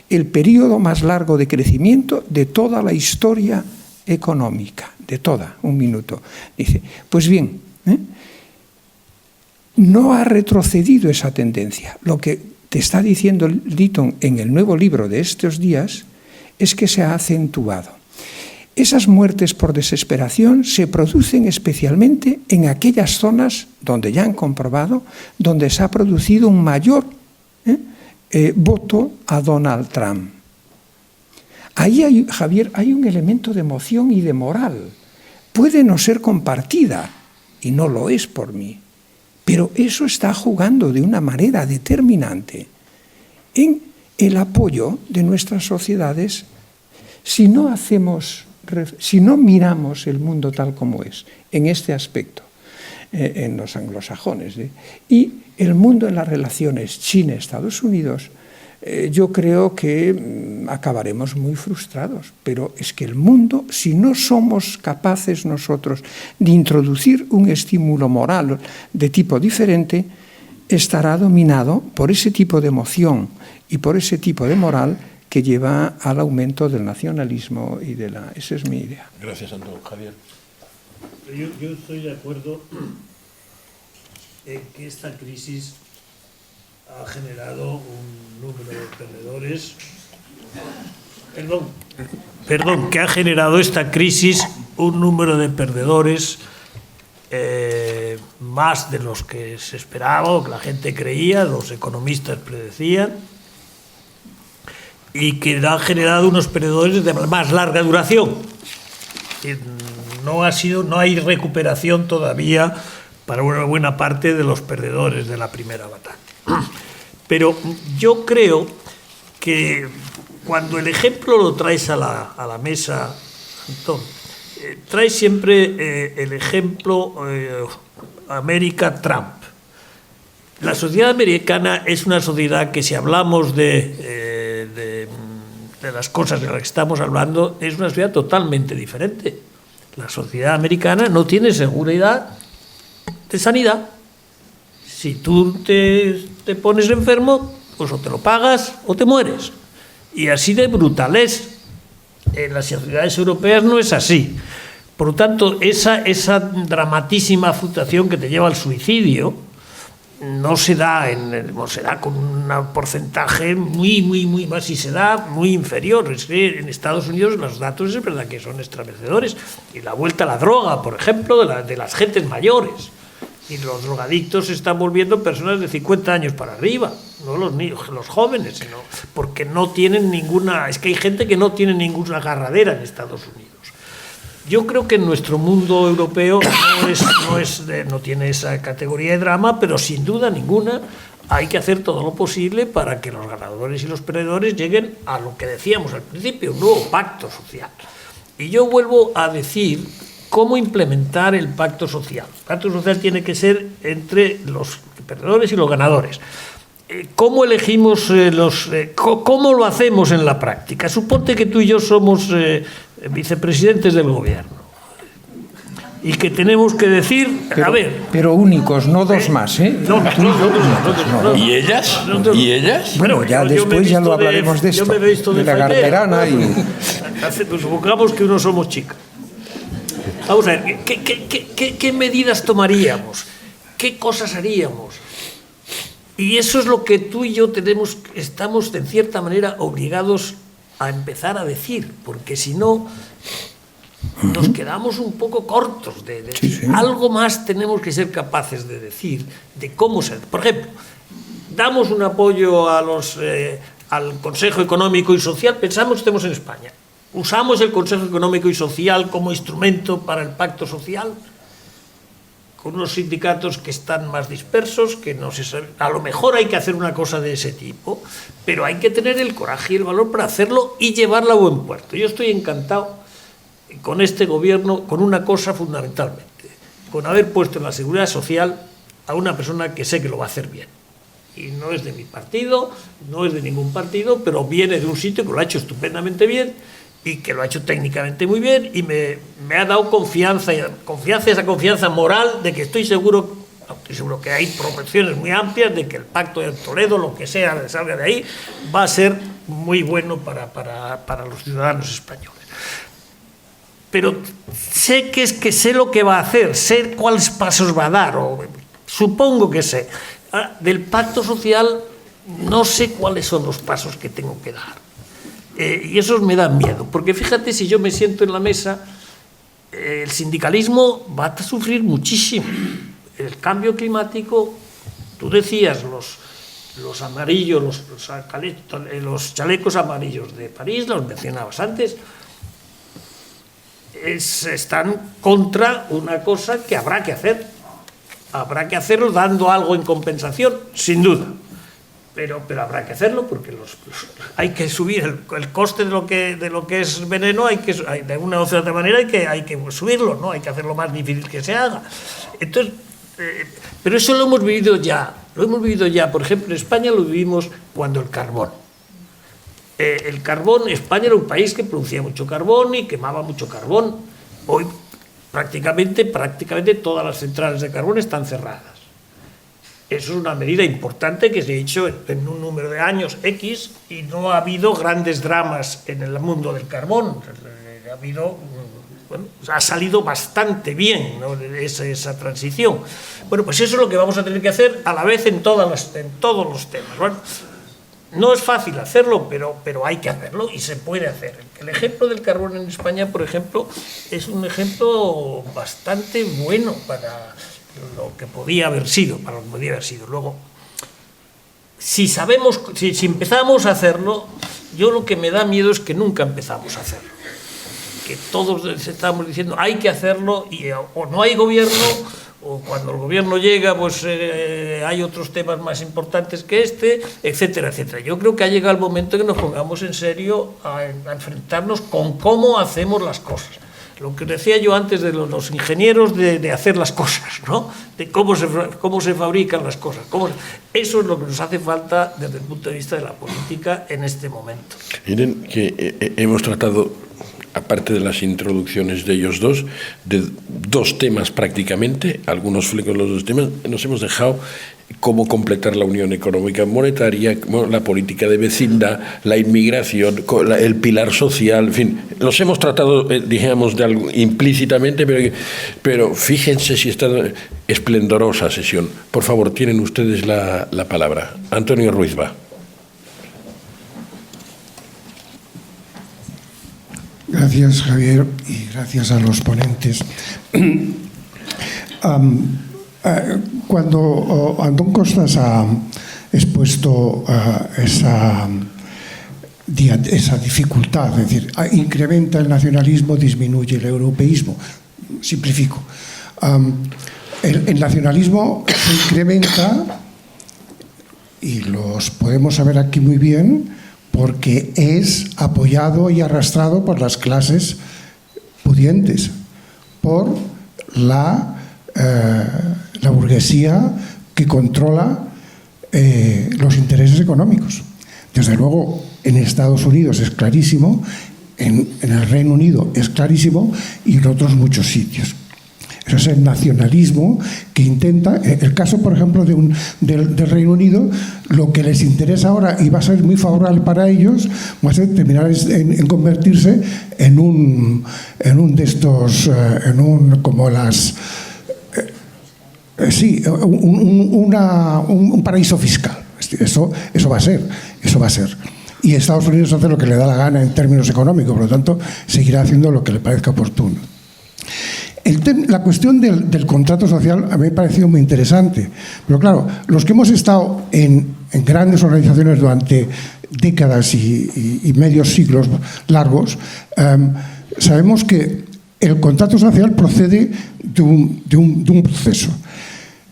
el periodo más largo de crecimiento de toda la historia económica, de toda, un minuto. Dice, pues bien, no ha retrocedido esa tendencia. Lo que te está diciendo Deaton en el nuevo libro de estos días es que se ha acentuado. Esas muertes por desesperación se producen especialmente en aquellas zonas donde ya han comprobado, donde se ha producido un mayor voto a Donald Trump. Ahí, Javier, hay un elemento de emoción y de moral. Puede no ser compartida, y no lo es por mí, pero eso está jugando de una manera determinante en el apoyo de nuestras sociedades si no miramos el mundo tal como es, en este aspecto, en los anglosajones. Y el mundo en las relaciones China-Estados Unidos, yo creo que acabaremos muy frustrados, pero es que el mundo, si no somos capaces nosotros de introducir un estímulo moral de tipo diferente, estará dominado por ese tipo de emoción y por ese tipo de moral que lleva al aumento del nacionalismo y de la... Esa es mi idea. Gracias, Antón. Javier. Yo estoy de acuerdo en que esta crisis ha generado un número de perdedores. Perdón, que ha generado esta crisis un número de perdedores más de los que se esperaba o que la gente creía, los economistas predecían, y que ha generado unos perdedores de más larga duración. No hay recuperación todavía para una buena parte de los perdedores de la primera batalla. Pero yo creo que cuando el ejemplo lo traes a la mesa, Antón, traes siempre el ejemplo América-Trump. La sociedad americana es una sociedad que, si hablamos de las cosas de las que estamos hablando, es una sociedad totalmente diferente. La sociedad americana no tiene seguridad de sanidad. Si tú te pones enfermo, pues o te lo pagas o te mueres. Y así de brutal es. En las sociedades europeas no es así. Por lo tanto, esa dramatísima fluctuación que te lleva al suicidio no se da con un porcentaje muy más, y se da muy inferior. Es que en Estados Unidos los datos es verdad que son estremecedores. Y la vuelta a la droga, por ejemplo, de las gentes mayores. Y los drogadictos se están volviendo personas de 50 años para arriba, no los niños, los jóvenes, sino porque no tienen ninguna... Es que hay gente que no tiene ninguna agarradera en Estados Unidos. Yo creo que en nuestro mundo europeo no tiene esa categoría de drama, pero sin duda ninguna hay que hacer todo lo posible para que los ganadores y los perdedores lleguen a lo que decíamos al principio, un nuevo pacto social. Y yo vuelvo a decir... ¿Cómo implementar el pacto social? El pacto social tiene que ser entre los perdedores y los ganadores. ¿Cómo elegimos cómo lo hacemos en la práctica? Suponte que tú y yo somos vicepresidentes del gobierno y que tenemos que decir, pero únicos, no dos más, ¿eh? No. ¿Y ellas? ¿Y ellas? Bueno, ya después ya lo hablaremos de esto. Yo me he visto de la garterana y... Pues supongamos que uno somos chicas. Vamos a ver, ¿qué medidas tomaríamos? ¿Qué cosas haríamos? Y eso es lo que tú y yo estamos en cierta manera obligados a empezar a decir, porque si no, nos quedamos un poco cortos de decir. Sí. Algo más tenemos que ser capaces de decir, de cómo ser. Por ejemplo, damos un apoyo al Consejo Económico y Social, pensamos que estemos en España. ¿Usamos el Consejo Económico y Social como instrumento para el pacto social? con unos sindicatos que están más dispersos, que no se sabe. A lo mejor hay que hacer una cosa de ese tipo, pero hay que tener el coraje y el valor para hacerlo y llevarla a buen puerto. Yo estoy encantado con este gobierno, con una cosa fundamentalmente, con haber puesto en la seguridad social a una persona que sé que lo va a hacer bien. Y no es de mi partido, no es de ningún partido, pero viene de un sitio que lo ha hecho estupendamente bien y que lo ha hecho técnicamente muy bien, y me ha dado confianza, esa confianza moral de que estoy seguro que hay proporciones muy amplias de que el Pacto de Toledo, lo que sea que salga de ahí, va a ser muy bueno para los ciudadanos españoles. Pero sé sé lo que va a hacer, sé cuáles pasos va a dar, o supongo que sé. Ahora, del pacto social no sé cuáles son los pasos que tengo que dar. Y esos me dan miedo, porque fíjate, si yo me siento en la mesa, el sindicalismo va a sufrir muchísimo. El cambio climático, tú decías, los amarillos, los chalecos amarillos de París, los mencionabas antes, están contra una cosa que habrá que hacer. Habrá que hacerlo dando algo en compensación, sin duda. Pero habrá que hacerlo porque hay que subir el coste de lo que es veneno, de una u otra manera hay que subirlo, ¿no? Hay que hacerlo más difícil que se haga. Entonces, pero eso lo hemos vivido ya. Por ejemplo, en España lo vivimos cuando el carbón. España era un país que producía mucho carbón y quemaba mucho carbón. Hoy prácticamente todas las centrales de carbón están cerradas. Eso es una medida importante que se ha hecho en un número de años X, y no ha habido grandes dramas en el mundo del carbón. Ha salido bastante bien, ¿no?, esa transición. Bueno, pues eso es lo que vamos a tener que hacer a la vez en todos los temas. Bueno, no es fácil hacerlo, pero hay que hacerlo y se puede hacer. El ejemplo del carbón en España, por ejemplo, es un ejemplo bastante bueno para lo que podía haber sido, Luego, si empezamos a hacerlo, yo lo que me da miedo es que nunca empezamos a hacerlo. Que todos estamos diciendo hay que hacerlo, y o no hay gobierno, o cuando el gobierno llega, pues hay otros temas más importantes que etcétera, etcétera. Yo creo que ha llegado el momento que nos pongamos en serio a enfrentarnos con cómo hacemos las cosas. Lo que decía yo antes de los ingenieros de hacer las cosas, ¿no? De cómo se fabrican las cosas. Eso es lo que nos hace falta desde el punto de vista de la política en este momento. Miren que hemos tratado, aparte de las introducciones de ellos dos, de dos temas prácticamente, algunos flecos de los dos temas. Nos hemos dejado cómo completar la unión económica monetaria, la política de vecindad, la inmigración, el pilar social, en fin, los hemos tratado, digamos, implícitamente, pero fíjense si está esplendorosa sesión. Por favor, tienen ustedes la palabra. Antonio Ruiz va. Gracias, Javier, y gracias a los ponentes. Cuando Antón Costas ha expuesto esa dificultad, es decir, incrementa el nacionalismo, disminuye el europeísmo, simplifico. El nacionalismo se incrementa, y los podemos saber aquí muy bien, porque es apoyado y arrastrado por las clases pudientes, por la burguesía que controla los intereses económicos. Desde luego, en Estados Unidos es clarísimo, en el Reino Unido es clarísimo, y en otros muchos sitios. Eso es el nacionalismo que intenta, el caso, por ejemplo, del Reino Unido, lo que les interesa ahora, y va a ser muy favorable para ellos, va a ser terminar en convertirse en un de estos, como las... un paraíso fiscal. Eso va a ser. Y Estados Unidos hace lo que le da la gana en términos económicos, por lo tanto, seguirá haciendo lo que le parezca oportuno. La cuestión del contrato social a mí me ha parecido muy interesante, pero claro, los que hemos estado en grandes organizaciones durante décadas y medios siglos largos, sabemos que El contrato social procede de un proceso.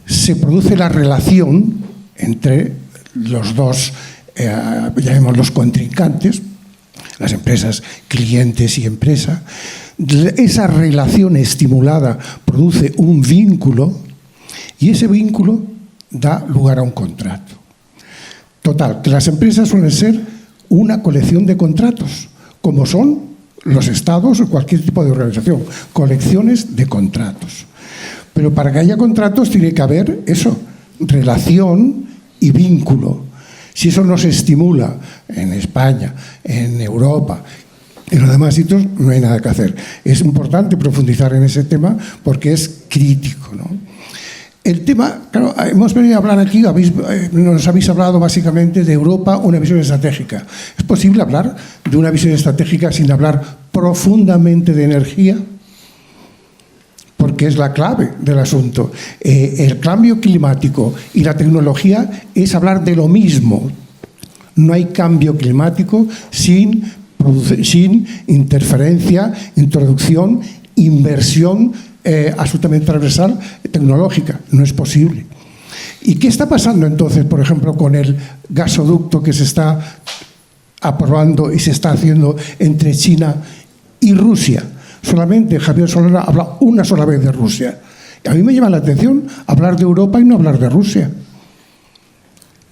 Se produce la relación entre los dos, llamémoslos contrincantes, las empresas, clientes y empresa. Esa relación estimulada produce un vínculo y ese vínculo da lugar a un contrato. Total, que las empresas suelen ser una colección de contratos, como son los estados o cualquier tipo de organización, colecciones de contratos. Pero para que haya contratos tiene que haber eso, relación y vínculo. Si eso no se estimula en España, en Europa, en los demás sitios, no hay nada que hacer. Es importante profundizar en ese tema porque es crítico, ¿no? El tema, claro, hemos venido a hablar aquí, nos habéis hablado básicamente de Europa, una visión estratégica. ¿Es posible hablar de una visión estratégica sin hablar profundamente de energía? Porque es la clave del asunto. El cambio climático y la tecnología es hablar de lo mismo. No hay cambio climático sin interferencia, introducción, inversión absolutamente transversal tecnológica. No es posible. ¿Y qué está pasando entonces, por ejemplo, con el gasoducto que se está aprobando y se está haciendo entre China y Rusia? Solamente Javier Solana habla una sola vez de Rusia. Y a mí me llama la atención hablar de Europa y no hablar de Rusia.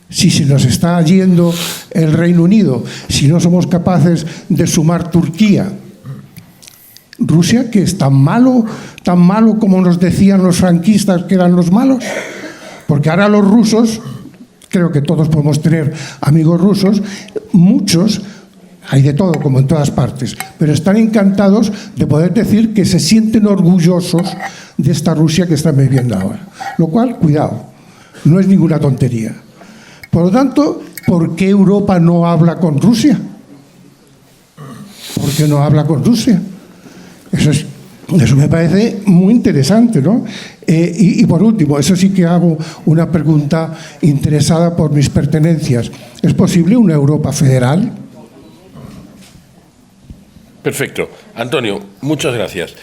Si se nos está yendo el Reino Unido, si no somos capaces de sumar Turquía, Rusia, que es tan malo como nos decían los franquistas que eran los malos, porque ahora los rusos, creo que todos podemos tener amigos rusos, muchos, hay de todo como en todas partes, pero están encantados de poder decir que se sienten orgullosos de esta Rusia que están viviendo ahora. Lo cual, cuidado, no es ninguna tontería. Por lo tanto, ¿por qué Europa no habla con Rusia? ¿Por qué no habla con Rusia? Eso me parece muy interesante, ¿no? Y por último, eso sí que hago una pregunta interesada por mis pertenencias. ¿Es posible una Europa federal? Perfecto. Antonio, muchas gracias.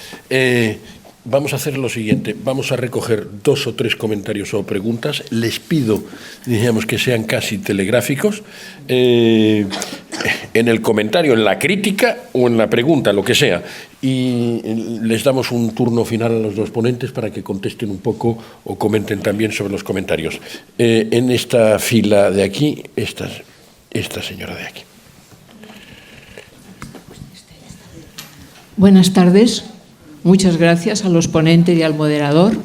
Vamos a hacer lo siguiente. Vamos a recoger 2 o 3 comentarios o preguntas. Les pido, digamos, que sean casi telegráficos. En el comentario, en la crítica o en la pregunta, lo que sea. Y les damos un turno final a los 2 ponentes para que contesten un poco o comenten también sobre los comentarios. En esta fila de aquí, esta señora de aquí. Buenas tardes. Muchas gracias a los ponentes y al moderador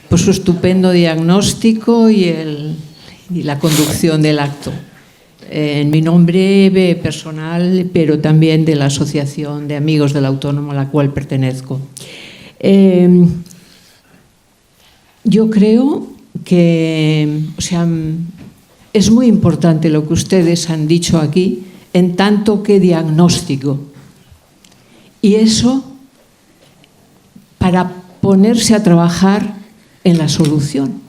por su estupendo diagnóstico y la conducción del acto. En mi nombre personal, pero también de la Asociación de Amigos del Autónomo a la cual pertenezco. Yo creo que es muy importante lo que ustedes han dicho aquí en tanto que diagnóstico. Y eso para ponerse a trabajar en la solución.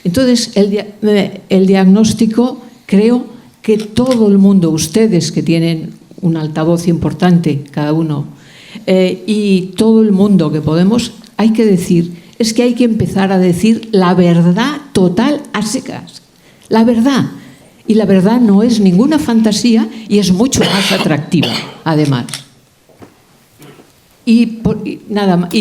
Entonces, el diagnóstico, creo que todo el mundo, ustedes que tienen un altavoz importante, cada uno, y todo el mundo que podemos, hay que decir, es que hay que empezar a decir la verdad total a secas. La verdad. Y la verdad no es ninguna fantasía y es mucho más atractiva, además. Y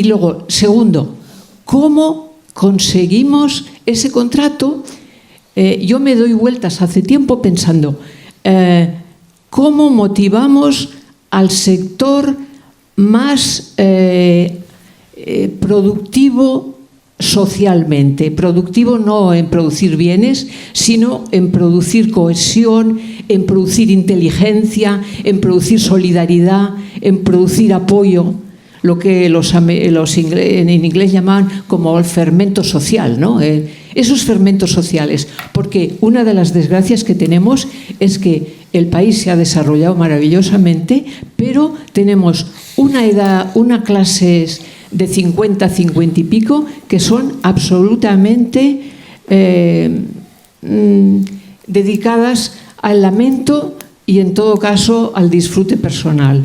luego, segundo, ¿cómo conseguimos ese contrato? Yo me doy vueltas hace tiempo pensando, ¿cómo motivamos al sector más productivo socialmente? Productivo no en producir bienes, sino en producir cohesión, en producir inteligencia, en producir solidaridad, en producir apoyo. Lo que en inglés llaman como el fermento social, ¿no? Esos fermentos sociales, porque una de las desgracias que tenemos es que el país se ha desarrollado maravillosamente, pero tenemos una clases de 50, 50 y pico que son absolutamente dedicadas al lamento y en todo caso al disfrute personal.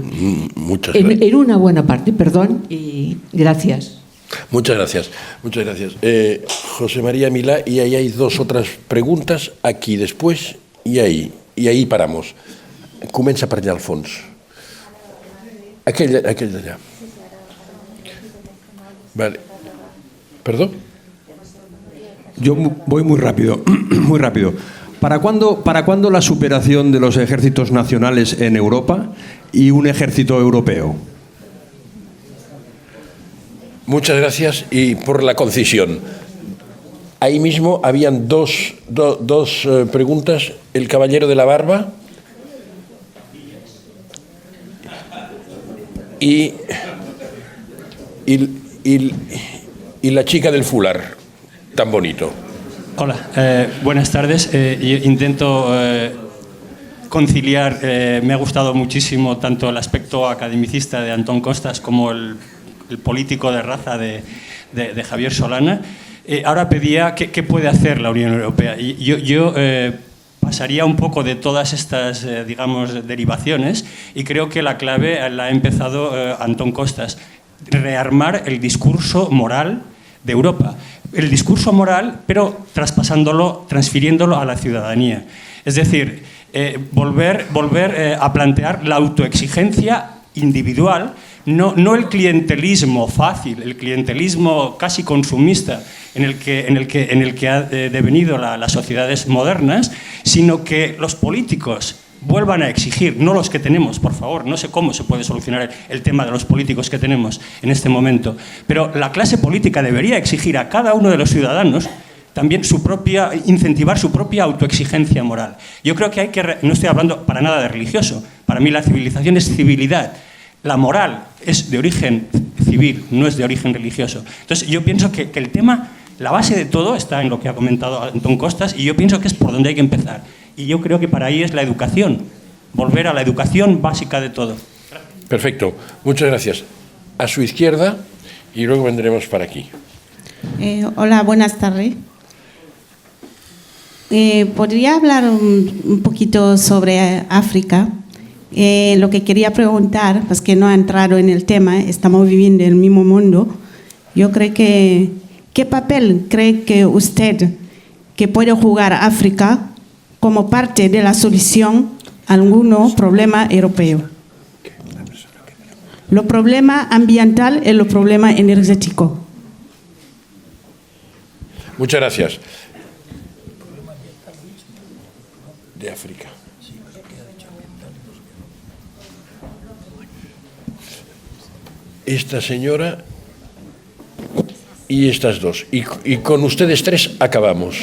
Muchas gracias. En una buena parte, perdón, y gracias. Muchas gracias, muchas gracias. José María Milá, y ahí hay dos otras preguntas, aquí después y ahí paramos. Comença per allà al fons. Aquell d'allà. Vale. ¿Perdón? Yo voy muy rápido, muy rápido. ¿Para cuándo la superación de los ejércitos nacionales en Europa y un ejército europeo? Muchas gracias y por la concisión. Ahí mismo habían dos preguntas. El caballero de la barba y la chica del fular, tan bonito. Hola, buenas tardes. Intento conciliar, me ha gustado muchísimo tanto el aspecto academicista de Antón Costas como el político de raza de Javier Solana. Ahora pedía qué puede hacer la Unión Europea. Y yo pasaría un poco de todas estas, digamos, derivaciones, y creo que la clave la ha empezado Antón Costas: rearmar el discurso moral de Europa. El discurso moral, pero transfiriéndolo a la ciudadanía. Es decir, volver a plantear la autoexigencia individual, no el clientelismo fácil, el clientelismo casi consumista en el que ha devenido las sociedades modernas, sino que los políticos vuelvan a exigir, no los que tenemos, por favor. No sé cómo se puede solucionar el tema de los políticos que tenemos en este momento, pero la clase política debería exigir a cada uno de los ciudadanos también incentivar su propia autoexigencia moral. Yo creo que no estoy hablando para nada de religioso. Para mí la civilización es civilidad. La moral es de origen civil, no es de origen religioso. Entonces yo pienso que el tema, la base de todo está en lo que ha comentado Antón Costas, y yo pienso que es por donde hay que empezar. Y yo creo que para ahí es la educación, volver a la educación básica de todo. Perfecto, muchas gracias. A su izquierda y luego vendremos para aquí. Hola, buenas tardes. ¿Podría hablar un poquito sobre África? Lo que quería preguntar, pues que no ha entrado en el tema, estamos viviendo en el mismo mundo. Yo creo que, ¿qué papel cree que usted que puede jugar África como parte de la solución a algún problema europeo? Los problemas ambientales y los problemas energéticos. Muchas gracias. De África. Esta señora y estas dos. Y con ustedes tres acabamos.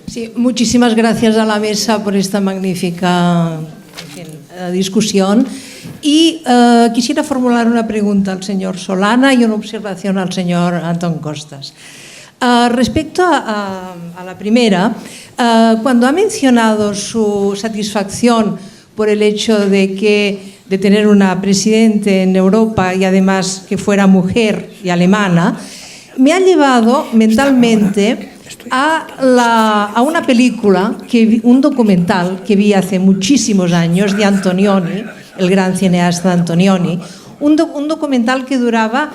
Sí, muchísimas gracias a la mesa por esta magnífica discusión. Y quisiera formular una pregunta al señor Solana y una observación al señor Antón Costas. Respecto a la primera, cuando ha mencionado su satisfacción por el hecho de tener una presidente en Europa y además que fuera mujer y alemana, me ha llevado mentalmente a una película, un documental que vi hace muchísimos años de Antonioni, el gran cineasta Antonioni, un documental que duraba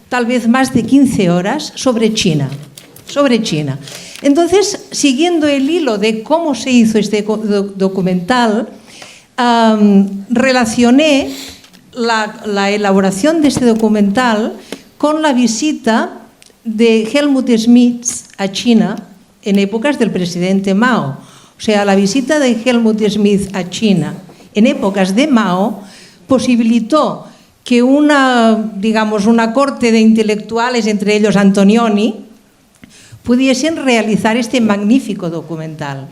tal vez más de 15 horas sobre China. Entonces, siguiendo el hilo de cómo se hizo este documental, relacioné la elaboración de este documental con la visita de Helmut Schmidt a China en épocas del presidente Mao. O sea, la visita de Helmut Schmidt a China en épocas de Mao posibilitó que una corte de intelectuales, entre ellos Antonioni, pudiesen realizar este magnífico documental.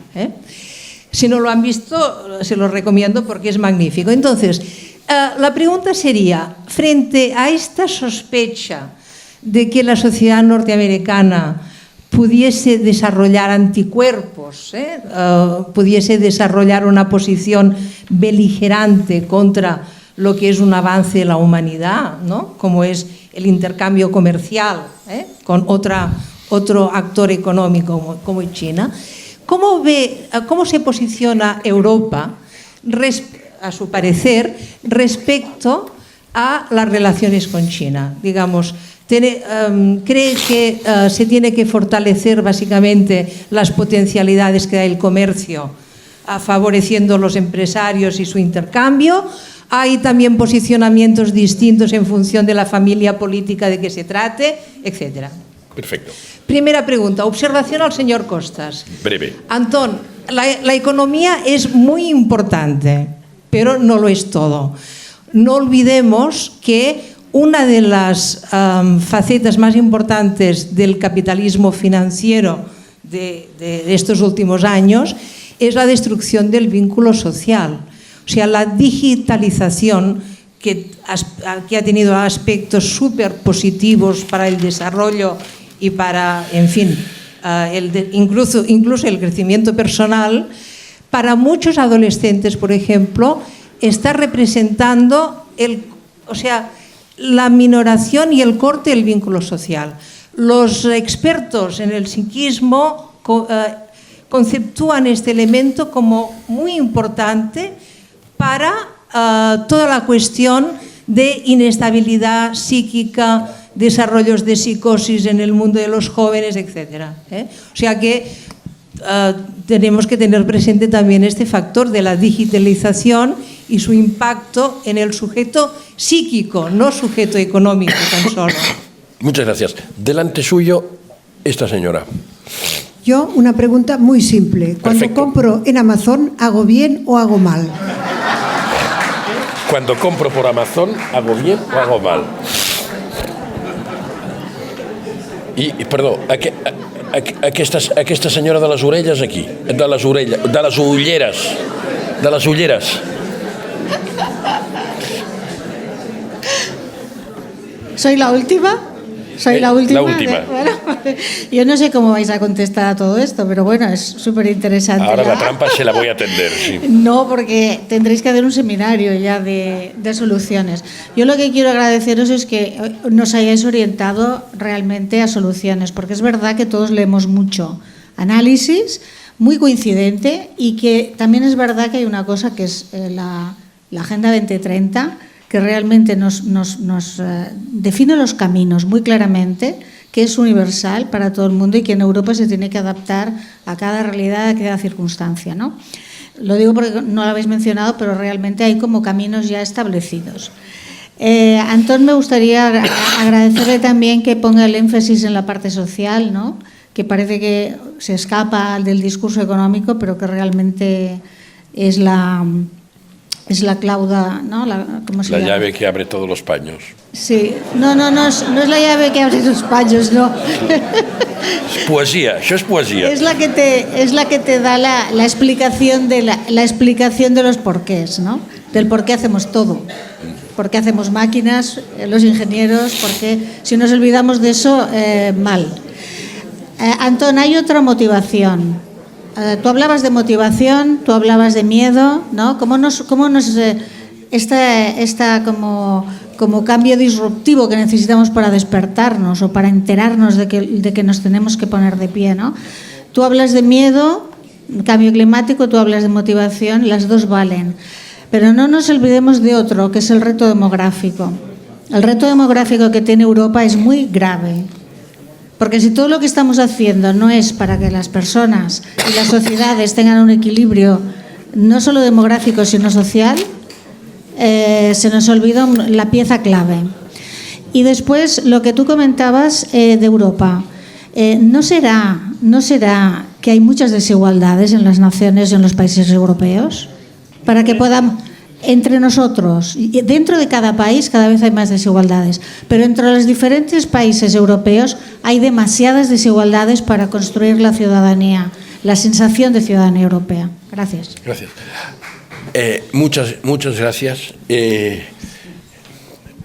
Si no lo han visto, se lo recomiendo porque es magnífico. Entonces, la pregunta sería, frente a esta sospecha de que la sociedad norteamericana pudiese desarrollar anticuerpos, pudiese desarrollar una posición beligerante contra lo que es un avance de la humanidad, ¿no? Como es el intercambio comercial con otro actor económico como China. ¿Cómo se posiciona Europa, a su parecer, respecto a las relaciones con China? Digamos, ¿cree que se tiene que fortalecer básicamente las potencialidades que da el comercio, favoreciendo a los empresarios y su intercambio? ¿Hay también posicionamientos distintos en función de la familia política de que se trate, etcétera? Perfecto. Primera pregunta, observación al señor Costas. Breve. Antón, la economía es muy importante, pero no lo es todo. No olvidemos que una de las facetas más importantes del capitalismo financiero de estos últimos años es la destrucción del vínculo social. O sea, la digitalización, que ha tenido aspectos súper positivos para el desarrollo y para, en fin, incluso el crecimiento personal, para muchos adolescentes, por ejemplo, está representando la minoración y el corte del vínculo social. Los expertos en el psiquismo conceptúan este elemento como muy importante para toda la cuestión de inestabilidad psíquica, desarrollos de psicosis en el mundo de los jóvenes, etc. O sea que tenemos que tener presente también este factor de la digitalización y su impacto en el sujeto psíquico, no sujeto económico tan solo. Muchas gracias. Delante suyo, esta señora. Yo, una pregunta muy simple. Cuando Perfecto. compro en Amazon, ¿hago bien o hago mal? Cuando compro por Amazon, ¿hago bien o hago mal? I perdó, aquesta senyora de les orelles aquí, de les ulleres. ¿Soy la última? ¿Soy la última? La última. Bueno, yo no sé cómo vais a contestar a todo esto, pero bueno, es súper interesante. Ahora la trampa se la voy a tender, sí. No, porque tendréis que hacer un seminario ya de soluciones. Yo lo que quiero agradeceros es que nos hayáis orientado realmente a soluciones, porque es verdad que todos leemos mucho análisis, muy coincidente, y que también es verdad que hay una cosa que es la Agenda 2030, que realmente nos define los caminos muy claramente, que es universal para todo el mundo y que en Europa se tiene que adaptar a cada realidad, a cada circunstancia, ¿no? Lo digo porque no lo habéis mencionado, pero realmente hay como caminos ya establecidos. Antón, me gustaría agradecerle también que ponga el énfasis en la parte social, ¿no? Que parece que se escapa del discurso económico, pero que realmente es la clauda, ¿no? ¿Cómo se llama? La llave que abre todos los paños. Sí, no es la llave que abre los paños, no. Es poesía, això és poesía. Es la que te da la explicación de la explicación de los porqués, ¿no? Del por qué hacemos todo. ¿Por qué hacemos máquinas, los ingenieros? Porque si nos olvidamos de eso, mal. Antón, hay otra motivación. Tú hablabas de motivación, tú hablabas de miedo, ¿no? ¿Cómo nos esta como cambio disruptivo que necesitamos para despertarnos o para enterarnos de que nos tenemos que poner de pie, ¿no? Tú hablas de miedo, cambio climático, tú hablas de motivación, las dos valen. Pero no nos olvidemos de otro, que es el reto demográfico. El reto demográfico que tiene Europa es muy grave. Porque si todo lo que estamos haciendo no es para que las personas y las sociedades tengan un equilibrio no solo demográfico sino social, se nos olvida la pieza clave. Y después lo que tú comentabas de Europa, ¿no será que hay muchas desigualdades en las naciones y en los países europeos? Para que podamos, entre nosotros, dentro de cada país cada vez hay más desigualdades, pero entre los diferentes países europeos hay demasiadas desigualdades para construir la ciudadanía, la sensación de ciudadanía europea. Gracias. Gracias. Muchas gracias.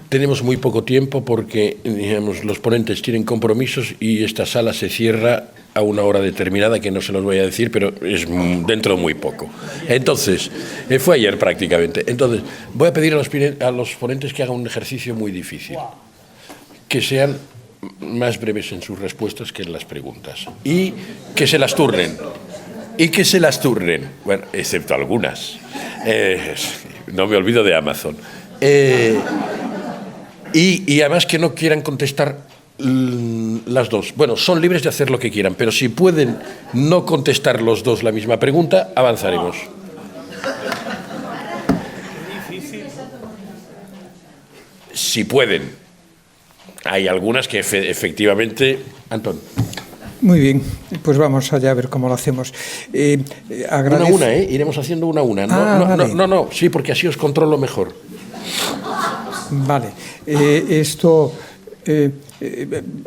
Tenemos muy poco tiempo porque, digamos, los ponentes tienen compromisos y esta sala se cierra a una hora determinada que no se los voy a decir, pero es dentro de muy poco. Entonces, fue ayer prácticamente. Entonces, voy a pedir a los ponentes que hagan un ejercicio muy difícil, que sean más breves en sus respuestas que en las preguntas y que se las turnen. y que se las turnen. Bueno, excepto algunas. No me olvido de Amazon. Y además que no quieran contestar las dos. Bueno, son libres de hacer lo que quieran, pero si pueden no contestar los dos la misma pregunta, avanzaremos. Si pueden. Hay algunas que efectivamente... Antón. Muy bien, pues vamos allá a ver cómo lo hacemos. Una, iremos haciendo una a una. Vale. No, sí, porque así os controlo mejor. Vale,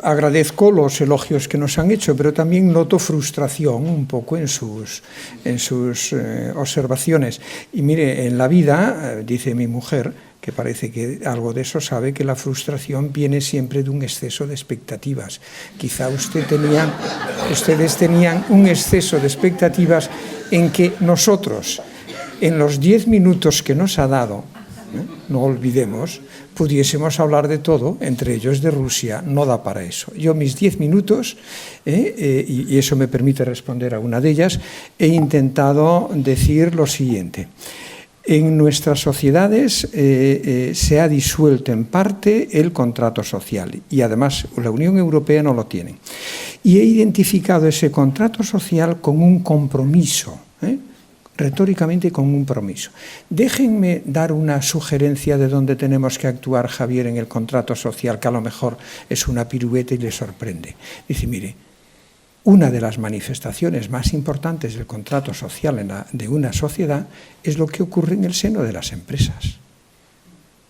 agradezco los elogios que nos han hecho, pero también noto frustración un poco en sus observaciones. Y mire, en la vida, dice mi mujer, que parece que algo de eso sabe, que la frustración viene siempre de un exceso de expectativas. Quizá ustedes tenían un exceso de expectativas en que nosotros, en los 10 minutos que nos ha dado, no olvidemos, pudiésemos hablar de todo, entre ellos de Rusia. No da para eso. Yo mis 10 minutos, y eso me permite responder a una de ellas, he intentado decir lo siguiente. En nuestras sociedades se ha disuelto en parte el contrato social y además la Unión Europea no lo tiene. Y he identificado ese contrato social con un compromiso, retóricamente con un compromiso. Déjenme dar una sugerencia de dónde tenemos que actuar, Javier, en el contrato social, que a lo mejor es una pirueta y le sorprende. Dice, mire, una de las manifestaciones más importantes del contrato social de una sociedad es lo que ocurre en el seno de las empresas.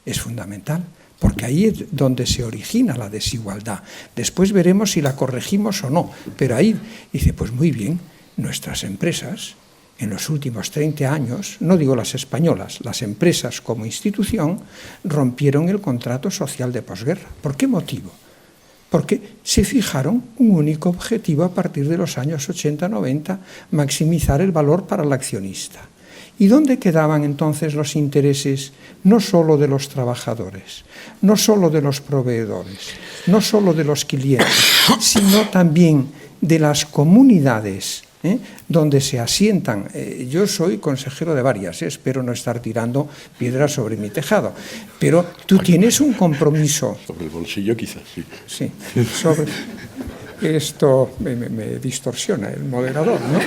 Es fundamental, porque ahí es donde se origina la desigualdad. Después veremos si la corregimos o no, pero ahí dice, pues muy bien, nuestras empresas en los últimos 30 años, no digo las españolas, las empresas como institución rompieron el contrato social de posguerra. ¿Por qué motivo? Porque se fijaron un único objetivo a partir de los años 80-90, maximizar el valor para el accionista. ¿Y dónde quedaban entonces los intereses no solo de los trabajadores, no solo de los proveedores, no solo de los clientes, sino también de las comunidades donde se asientan? Yo soy consejero de varias, espero no estar tirando piedras sobre mi tejado, pero tú tienes un compromiso. Sobre el bolsillo quizás, sí. Sí, sobre... Esto me distorsiona el moderador, ¿no?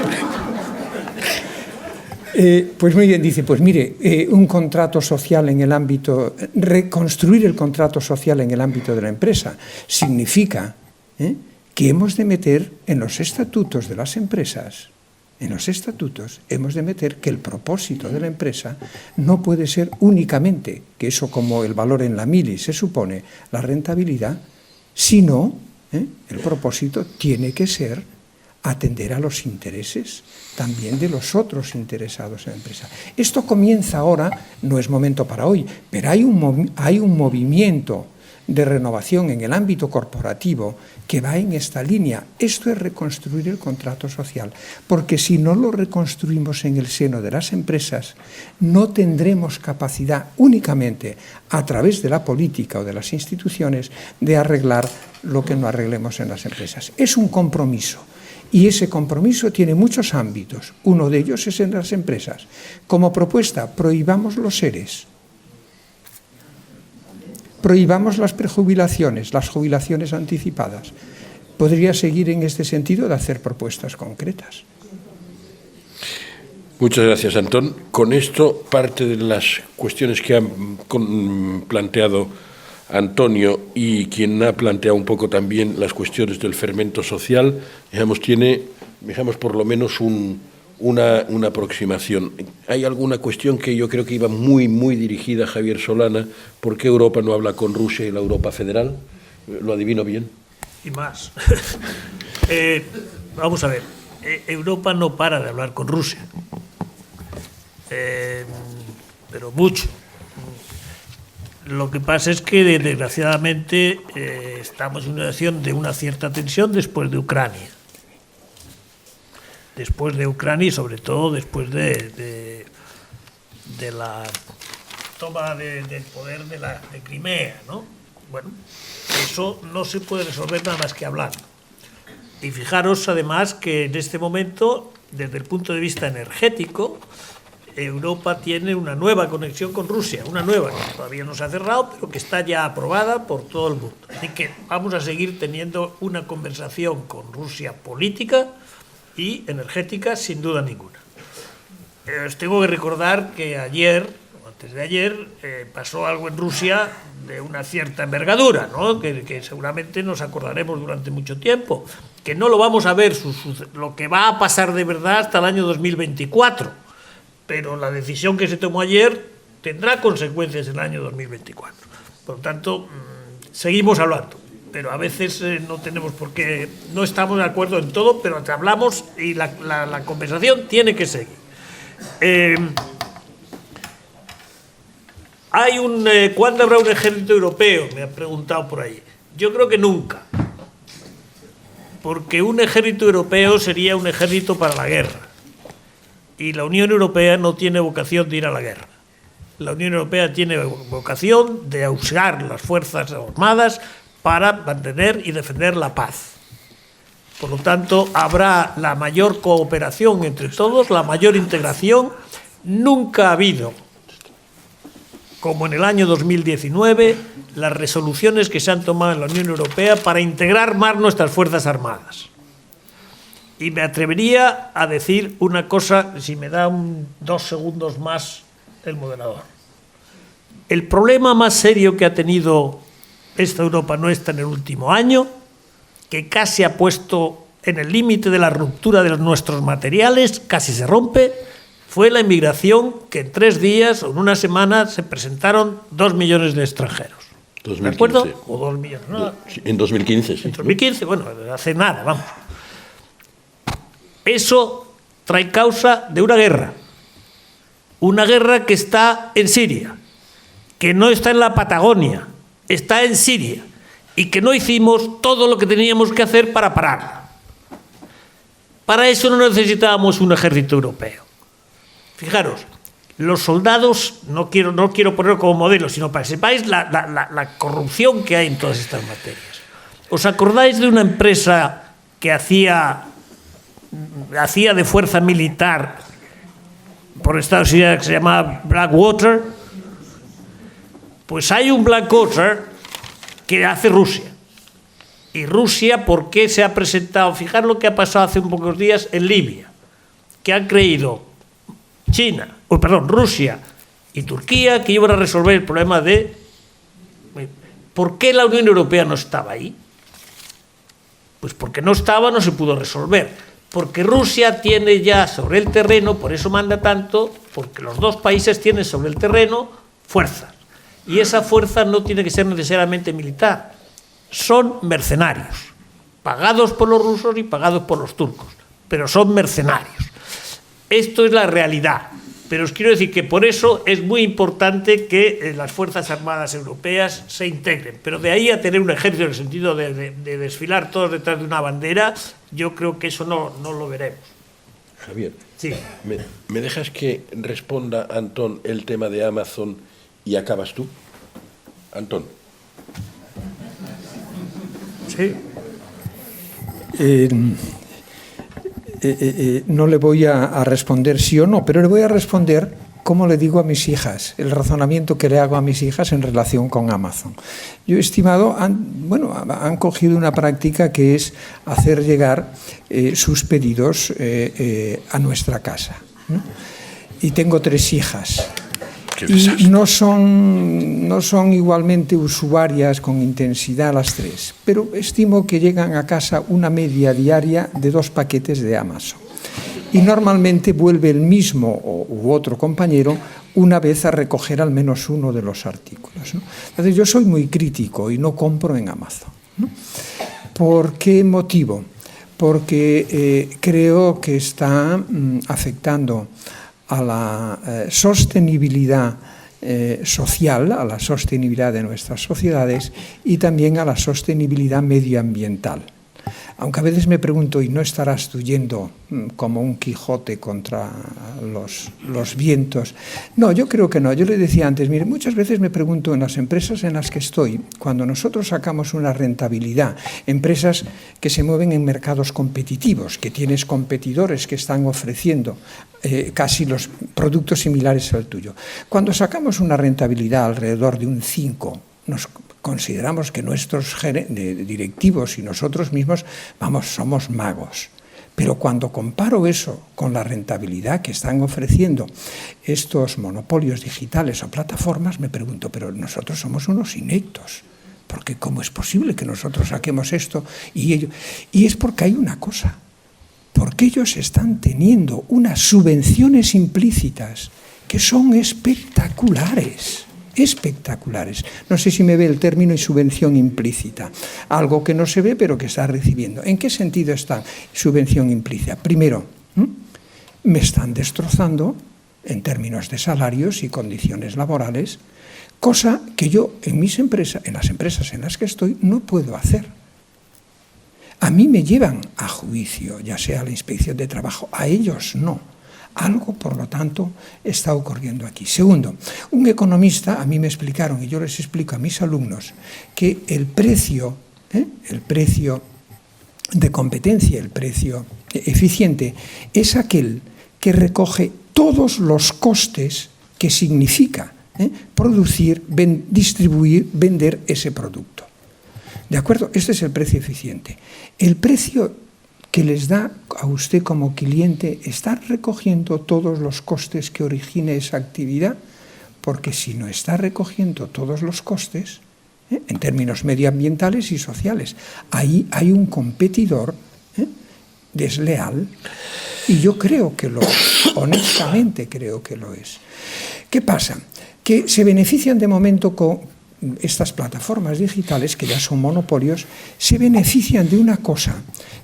Pues muy bien, dice, pues mire, un contrato social en el ámbito, reconstruir el contrato social en el ámbito de la empresa significa que hemos de meter en los estatutos de las empresas, hemos de meter que el propósito de la empresa no puede ser únicamente, que eso como el valor en la mili se supone, la rentabilidad, sino el propósito tiene que ser atender a los intereses también de los otros interesados en la empresa. Esto comienza ahora, no es momento para hoy, pero hay un movimiento de renovación en el ámbito corporativo que va en esta línea. Esto es reconstruir el contrato social, porque si no lo reconstruimos en el seno de las empresas, no tendremos capacidad únicamente a través de la política o de las instituciones de arreglar lo que no arreglemos en las empresas. Es un compromiso. Y ese compromiso tiene muchos ámbitos. Uno de ellos es en las empresas. Como propuesta, prohibamos los ERES. Prohibamos las prejubilaciones, las jubilaciones anticipadas. Podría seguir en este sentido de hacer propuestas concretas. Muchas gracias, Antón. Con esto, parte de las cuestiones que han planteado Antonio y quien ha planteado un poco también las cuestiones del fermento social, dejamos por lo menos una aproximación. Hay alguna cuestión que yo creo que iba muy dirigida a Javier Solana. ¿Por qué Europa no habla con Rusia y la Europa federal? ¿Lo adivino bien? Y más. Vamos a ver. Europa no para de hablar con Rusia. Pero mucho. Lo que pasa es que, desgraciadamente, estamos en una situación de una cierta tensión después de Ucrania. Después de Ucrania y sobre todo después de la toma del poder de Crimea, ¿no? Bueno, eso no se puede resolver nada más que hablando. Y fijaros además que en este momento desde el punto de vista energético, Europa tiene una nueva conexión con Rusia, una nueva que todavía no se ha cerrado, pero que está ya aprobada por todo el mundo. Así que vamos a seguir teniendo una conversación con Rusia política y energética, sin duda ninguna. Os tengo que recordar que ayer, o antes de ayer, pasó algo en Rusia de una cierta envergadura, ¿no? que seguramente nos acordaremos durante mucho tiempo, que no lo vamos a ver lo que va a pasar de verdad hasta el año 2024. Pero la decisión que se tomó ayer tendrá consecuencias en el año 2024. Por lo tanto, seguimos hablando, pero a veces no tenemos por qué, no estamos de acuerdo en todo, pero hablamos y la conversación tiene que seguir. ¿Cuándo habrá un ejército europeo? Me han preguntado por ahí. Yo creo que nunca, porque un ejército europeo sería un ejército para la guerra. Y la Unión Europea no tiene vocación de ir a la guerra. La Unión Europea tiene vocación de usar las fuerzas armadas para mantener y defender la paz. Por lo tanto, habrá la mayor cooperación entre todos, la mayor integración. Nunca ha habido, como en el año 2019, las resoluciones que se han tomado en la Unión Europea para integrar más nuestras fuerzas armadas. Y me atrevería a decir una cosa, si me da 2 segundos más el moderador. El problema más serio que ha tenido esta Europa nuestra en el último año, que casi ha puesto en el límite de la ruptura de nuestros materiales, casi se rompe, fue la inmigración, que en 3 días o en una semana se presentaron 2 millones de extranjeros. 2015. ¿De acuerdo? O 2 millones, ¿no? En 2015, sí. En 2015, bueno, hace nada, vamos. Eso trae causa de una guerra que está en Siria, que no está en la Patagonia, está en Siria, y que no hicimos todo lo que teníamos que hacer para pararla. Para eso no necesitábamos un ejército europeo. Fijaros, los soldados, no quiero ponerlo como modelo, sino para que sepáis la corrupción que hay en todas estas materias. ¿Os acordáis de una empresa que hacía de fuerza militar por Estados Unidos que se llamaba Blackwater? Pues hay un Blackwater que hace Rusia. Y Rusia, ¿por qué se ha presentado? Fijaros lo que ha pasado hace un pocos días en Libia, que han creído Rusia y Turquía que iban a resolver el problema de... ¿Por qué la Unión Europea no estaba ahí? Pues porque no estaba, no se pudo resolver. Porque Rusia tiene ya sobre el terreno, por eso manda tanto, porque los 2 países tienen sobre el terreno fuerzas. Y esa fuerza no tiene que ser necesariamente militar. Son mercenarios, pagados por los rusos y pagados por los turcos, pero son mercenarios. Esto es la realidad. Pero os quiero decir que por eso es muy importante que las Fuerzas Armadas Europeas se integren. Pero de ahí a tener un ejército en el sentido de desfilar todos detrás de una bandera, yo creo que eso no lo veremos. Javier, sí. ¿Me dejas que responda, Antón, el tema de Amazon y acabas tú? Antón. Sí. No le voy a responder sí o no, pero le voy a responder como le digo a mis hijas, el razonamiento que le hago a mis hijas en relación con Amazon. Yo he estimado, han cogido una práctica que es hacer llegar sus pedidos a nuestra casa, ¿no? Y tengo 3 hijas. Y no son igualmente usuarias con intensidad las 3, pero estimo que llegan a casa una media diaria de 2 paquetes de Amazon. Y normalmente vuelve el mismo u otro compañero una vez a recoger al menos uno de los artículos, ¿no? Entonces yo soy muy crítico y no compro en Amazon, ¿no? ¿Por qué motivo? Porque creo que está afectando a la sostenibilidad social, a la sostenibilidad de nuestras sociedades y también a la sostenibilidad medioambiental. Aunque a veces me pregunto, ¿y no estarás tú yendo como un Quijote contra los vientos? No, yo creo que no. Yo le decía antes, mire, muchas veces me pregunto en las empresas en las que estoy, cuando nosotros sacamos una rentabilidad, empresas que se mueven en mercados competitivos, que tienes competidores que están ofreciendo casi los productos similares al tuyo. Cuando sacamos una rentabilidad alrededor de un 5, nos consideramos que nuestros directivos y nosotros mismos, somos magos. Pero cuando comparo eso con la rentabilidad que están ofreciendo estos monopolios digitales o plataformas, me pregunto, pero nosotros somos unos ineptos, porque ¿cómo es posible que nosotros saquemos esto y ello? Y es porque hay una cosa, porque ellos están teniendo unas subvenciones implícitas que son espectaculares. No sé si me ve el término y subvención implícita. Algo que no se ve pero que está recibiendo. ¿En qué sentido está subvención implícita? Primero, me están destrozando en términos de salarios y condiciones laborales, cosa que yo en las empresas en las que estoy, no puedo hacer. A mí me llevan a juicio, ya sea a la inspección de trabajo, a ellos no. Algo, por lo tanto, está ocurriendo aquí. Segundo, un economista, a mí me explicaron, y yo les explico a mis alumnos, que el precio de competencia, el precio eficiente, es aquel que recoge todos los costes que significa producir, distribuir, vender ese producto. ¿De acuerdo? Este es el precio eficiente. El precio que les da a usted como cliente está recogiendo todos los costes que origine esa actividad, porque si no está recogiendo todos los costes, en términos medioambientales y sociales, ahí hay un competidor desleal, y yo creo que lo es, honestamente creo que lo es. ¿Qué pasa? Que se benefician de momento con estas plataformas digitales, que ya son monopolios, se benefician de una cosa,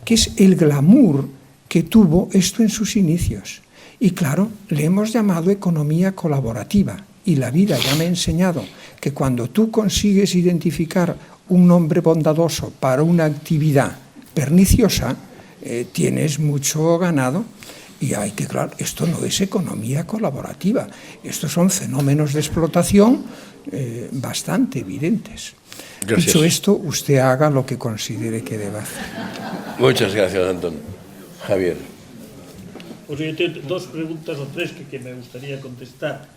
que es el glamour que tuvo esto en sus inicios. Y claro, le hemos llamado economía colaborativa, y la vida ya me ha enseñado que cuando tú consigues identificar un nombre bondadoso para una actividad perniciosa, tienes mucho ganado. Y hay que, claro, esto no es economía colaborativa, estos son fenómenos de explotación bastante evidentes. Gracias. Dicho esto, usted haga lo que considere que deba hacer. Muchas gracias, Antón. Javier. Pues yo tengo dos preguntas o tres que me gustaría contestar.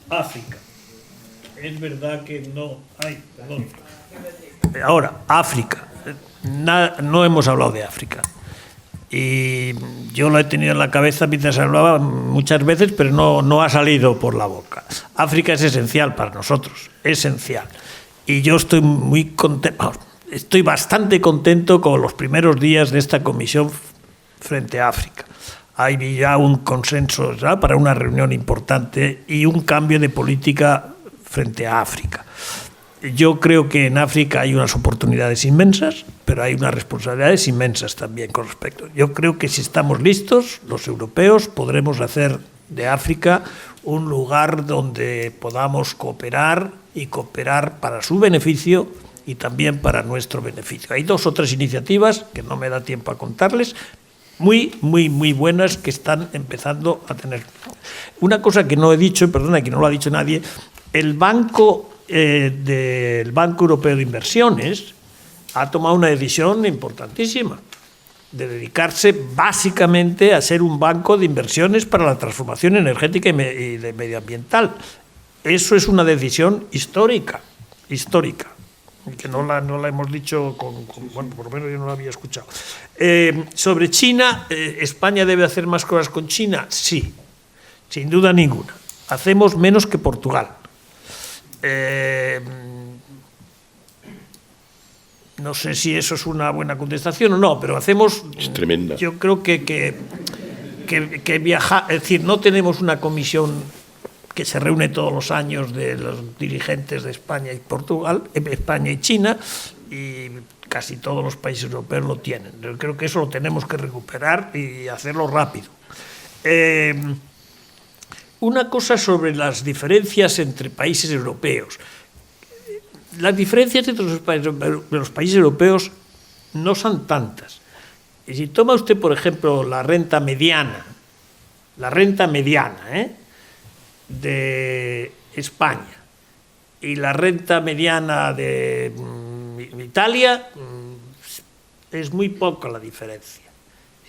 África. Es verdad que no... perdón. Ahora, África. No hemos hablado de África. Y yo lo he tenido en la cabeza mientras hablaba muchas veces, pero no ha salido por la boca. África es esencial para nosotros, esencial. Y yo estoy muy contento, estoy bastante contento con los primeros días de esta comisión frente a África. Hay ya un consenso, ¿verdad?, para una reunión importante y un cambio de política frente a África. Yo creo que en África hay unas oportunidades inmensas, pero hay unas responsabilidades inmensas también con respecto. Yo creo que si estamos listos, los europeos podremos hacer de África un lugar donde podamos cooperar y cooperar para su beneficio y también para nuestro beneficio. Hay dos o tres iniciativas, que no me da tiempo a contarles, muy buenas, que están empezando a tener. Una cosa que no he dicho, perdona, que no lo ha dicho nadie, el Banco Europeo de Inversiones ha tomado una decisión importantísima de dedicarse básicamente a ser un banco de inversiones para la transformación energética y medioambiental. Eso es una decisión histórica, que no la hemos dicho bueno, por lo menos yo no la había escuchado. Sobre China, ¿España debe hacer más cosas con China? Sí, sin duda ninguna. Hacemos menos que Portugal. No sé si eso es una buena contestación o no, pero hacemos... Es tremenda. Yo creo que viajar... Es decir, no tenemos una comisión que se reúne todos los años de los dirigentes de España y Portugal, España y China, y casi todos los países europeos lo tienen. Yo creo que eso lo tenemos que recuperar y hacerlo rápido. Una cosa sobre las diferencias entre países europeos. Las diferencias entre los países europeos no son tantas. Y si toma usted, por ejemplo, la renta mediana de España y la renta mediana de Italia, es muy poca la diferencia.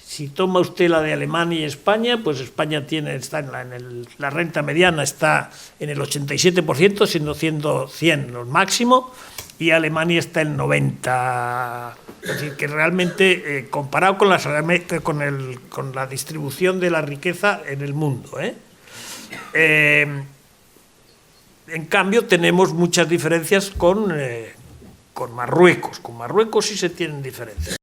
Si toma usted la de Alemania y España, pues España la renta mediana está en el 87%, siendo 100 lo máximo, y Alemania está en 90%. Es decir, que realmente, comparado con la distribución de la riqueza en el mundo, en cambio, tenemos muchas diferencias con Marruecos. Con Marruecos sí se tienen diferencias.